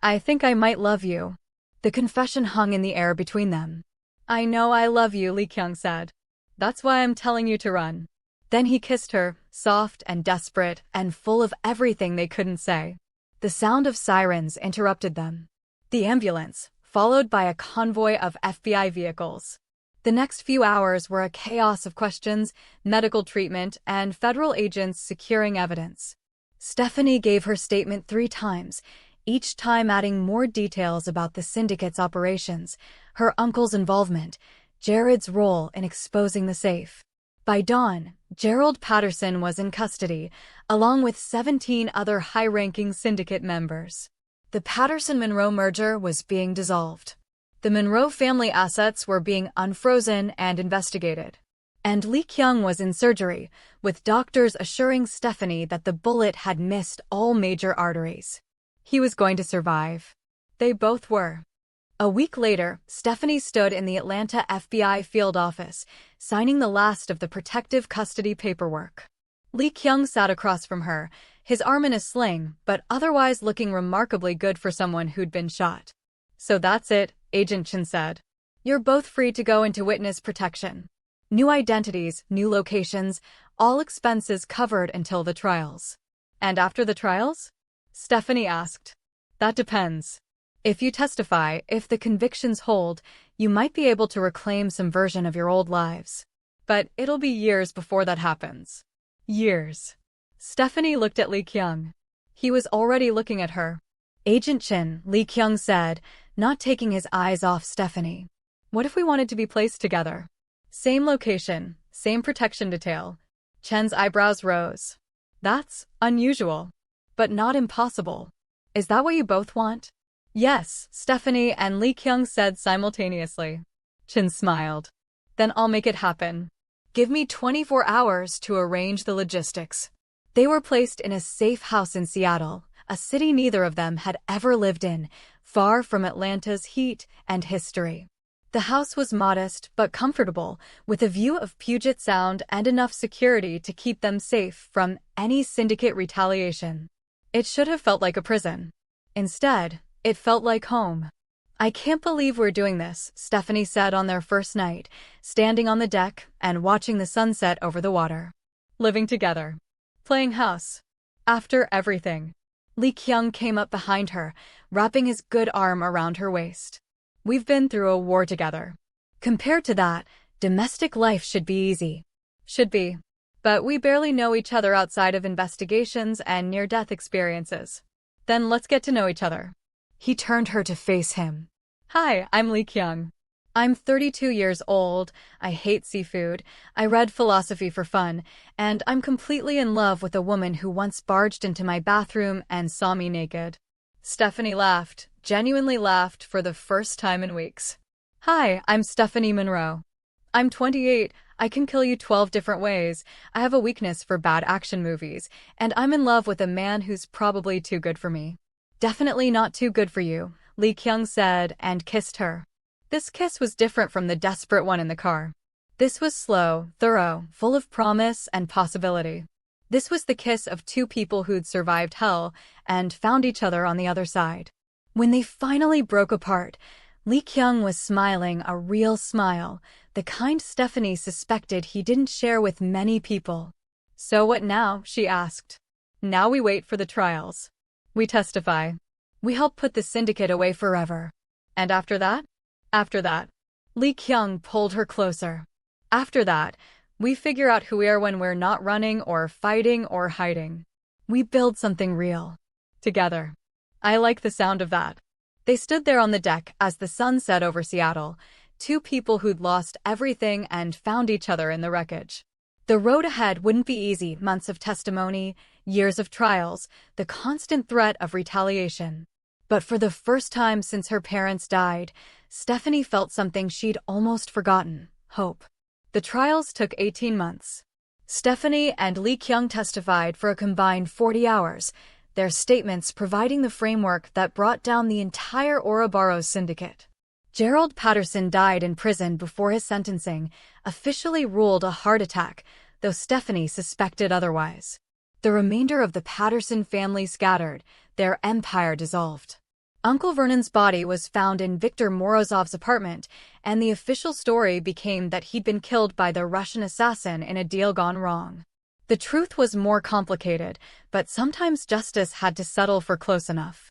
"I think I might love you." The confession hung in the air between them. "I know I love you," Lee Kyung said. "That's why I'm telling you to run." Then he kissed her, soft and desperate and full of everything they couldn't say. The sound of sirens interrupted them. The ambulance, followed by a convoy of FBI vehicles. The next few hours were a chaos of questions, medical treatment, and federal agents securing evidence. Stephanie gave her statement 3 times, each time adding more details about the syndicate's operations, her uncle's involvement, Jared's role in exposing the safe. By dawn, Gerald Patterson was in custody, along with 17 other high-ranking syndicate members. The Patterson-Monroe merger was being dissolved. The Monroe family assets were being unfrozen and investigated. And Lee Kyung was in surgery, with doctors assuring Stephanie that the bullet had missed all major arteries. He was going to survive. They both were. A week later, Stephanie stood in the Atlanta FBI field office, signing the last of the protective custody paperwork. Lee Kyung sat across from her, his arm in a sling, but otherwise looking remarkably good for someone who'd been shot. "So that's it," Agent Chen said. "You're both free to go into witness protection. New identities, new locations, all expenses covered until the trials." "And after the trials?" Stephanie asked. "That depends. If you testify, if the convictions hold, you might be able to reclaim some version of your old lives. But it'll be years before that happens." "Years." Stephanie looked at Lee Kyung. He was already looking at her. "Agent Chen," Lee Kyung said, not taking his eyes off Stephanie. "What if we wanted to be placed together? Same location, same protection detail." Chen's eyebrows rose. "That's unusual, but not impossible. Is that what you both want?" "Yes," Stephanie and Lee Kyung said simultaneously. Chen smiled. "Then I'll make it happen. Give me 24 hours to arrange the logistics." They were placed in a safe house in Seattle, a city neither of them had ever lived in, far from Atlanta's heat and history. The house was modest but comfortable, with a view of Puget Sound and enough security to keep them safe from any syndicate retaliation. It should have felt like a prison. Instead, it felt like home. "I can't believe we're doing this," Stephanie said on their first night, standing on the deck and watching the sunset over the water. "Living together. Playing house. After everything." Lee Kyung came up behind her, wrapping his good arm around her waist. "We've been through a war together. Compared to that, domestic life should be easy." "Should be. But we barely know each other outside of investigations and near-death experiences. Then let's get to know each other." He turned her to face him. "Hi, I'm Lee Kyung. I'm 32 years old, I hate seafood, I read philosophy for fun, and I'm completely in love with a woman who once barged into my bathroom and saw me naked." Stephanie laughed, genuinely laughed for the first time in weeks. "Hi, I'm Stephanie Monroe. I'm 28, I can kill you 12 different ways, I have a weakness for bad action movies, and I'm in love with a man who's probably too good for me." "Definitely not too good for you," Lee Kyung said and kissed her. This kiss was different from the desperate one in the car. This was slow, thorough, full of promise and possibility. This was the kiss of 2 people who'd survived hell and found each other on the other side. When they finally broke apart, Lee Kyung was smiling a real smile, the kind Stephanie suspected he didn't share with many people. "So what now?" she asked. "Now we wait for the trials. We testify. We help put the syndicate away forever. And after that?" "After that." Lee Kyung pulled her closer. "After that, we figure out who we are when we're not running or fighting or hiding. We build something real. Together." "I like the sound of that." They stood there on the deck as the sun set over Seattle, two people who'd lost everything and found each other in the wreckage. The road ahead wouldn't be easy, months of testimony, years of trials, the constant threat of retaliation. But for the first time since her parents died, Stephanie felt something she'd almost forgotten: hope. The trials took 18 months. Stephanie and Lee Kyung testified for a combined 40 hours, their statements providing the framework that brought down the entire Ouroboros syndicate. Gerald Patterson died in prison before his sentencing, officially ruled a heart attack, though Stephanie suspected otherwise. The remainder of the Patterson family scattered, their empire dissolved. Uncle Vernon's body was found in Viktor Morozov's apartment, and the official story became that he'd been killed by the Russian assassin in a deal gone wrong. The truth was more complicated, but sometimes justice had to settle for close enough.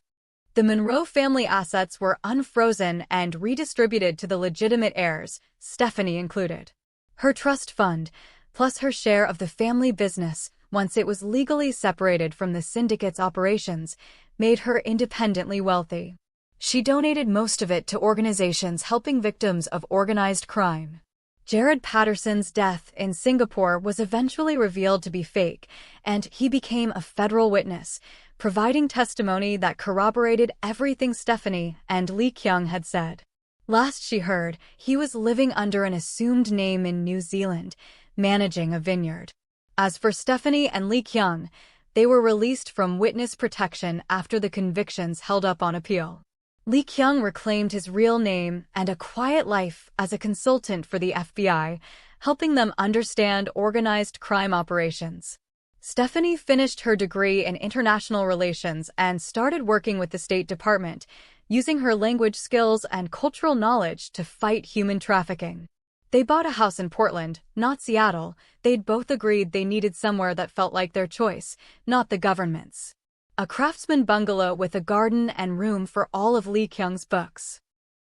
The Monroe family assets were unfrozen and redistributed to the legitimate heirs, Stephanie included. Her trust fund, plus her share of the family business, once it was legally separated from the syndicate's operations, made her independently wealthy. She donated most of it to organizations helping victims of organized crime. Jared Patterson's death in Singapore was eventually revealed to be fake, and he became a federal witness, providing testimony that corroborated everything Stephanie and Lee Kyung had said. Last she heard, he was living under an assumed name in New Zealand, managing a vineyard. As for Stephanie and Lee Kyung, they were released from witness protection after the convictions held up on appeal. Lee Kyung reclaimed his real name and a quiet life as a consultant for the FBI, helping them understand organized crime operations. Stephanie finished her degree in international relations and started working with the State Department, using her language skills and cultural knowledge to fight human trafficking. They bought a house in Portland, not Seattle. They'd both agreed they needed somewhere that felt like their choice, not the government's. A craftsman bungalow with a garden and room for all of Lee Kyung's books.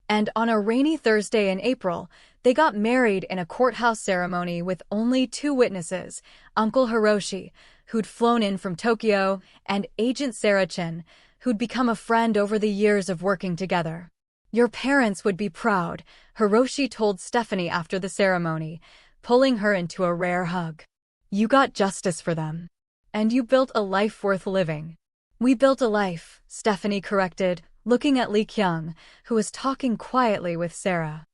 And on a rainy Thursday in April, they got married in a courthouse ceremony with only two witnesses, Uncle Hiroshi, who'd flown in from Tokyo, and Agent Sarah Chin, who'd become a friend over the years of working together. "Your parents would be proud," Hiroshi told Stephanie after the ceremony, pulling her into a rare hug. "You got justice for them. And you built a life worth living." "We built a life," Stephanie corrected, looking at Lee Kyung, who was talking quietly with Sarah.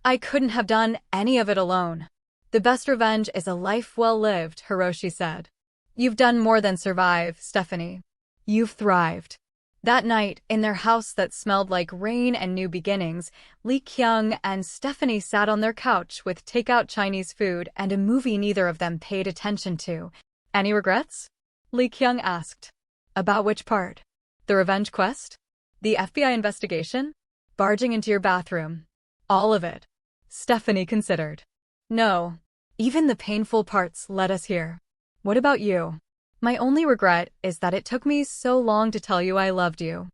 "I couldn't have done any of it alone." "The best revenge is a life well lived," Hiroshi said. "You've done more than survive, Stephanie. You've thrived." That night, in their house that smelled like rain and new beginnings, Lee Kyung and Stephanie sat on their couch with takeout Chinese food and a movie neither of them paid attention to. "Any regrets?" Lee Kyung asked. "About which part? The revenge quest? The FBI investigation? Barging into your bathroom? All of it?" Stephanie considered. "No. Even the painful parts led us here." "What about you?" "My only regret is that it took me so long to tell you I loved you.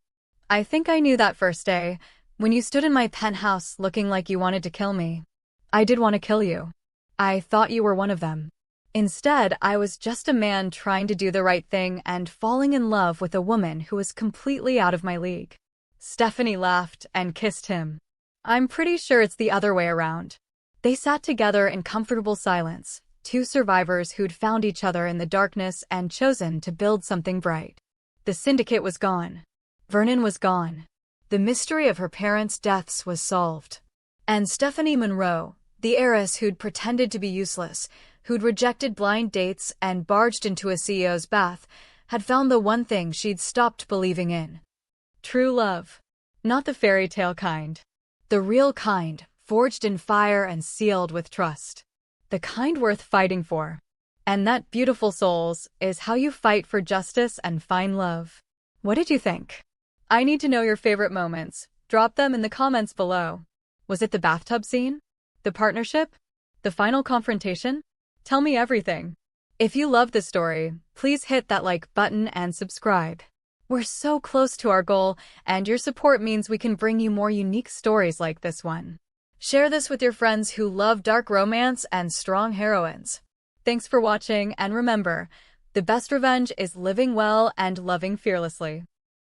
I think I knew that first day, when you stood in my penthouse looking like you wanted to kill me. I did want to kill you. I thought you were one of them. Instead, I was just a man trying to do the right thing and falling in love with a woman who was completely out of my league." Stephanie laughed and kissed him. "I'm pretty sure it's the other way around." They sat together in comfortable silence, two survivors who'd found each other in the darkness and chosen to build something bright. The syndicate was gone. Vernon was gone. The mystery of her parents' deaths was solved. And Stephanie Monroe, the heiress who'd pretended to be useless, who'd rejected blind dates and barged into a CEO's bath, had found the one thing she'd stopped believing in. True love. Not the fairy tale kind. The real kind, forged in fire and sealed with trust. The kind worth fighting for. And that, beautiful souls, is how you fight for justice and find love. What did you think? I need to know your favorite moments. Drop them in the comments below. Was it the bathtub scene? The partnership? The final confrontation? Tell me everything. If you love this story, please hit that like button and subscribe. We're so close to our goal, and your support means we can bring you more unique stories like this one. Share this with your friends who love dark romance and strong heroines. Thanks for watching, and remember, the best revenge is living well and loving fearlessly.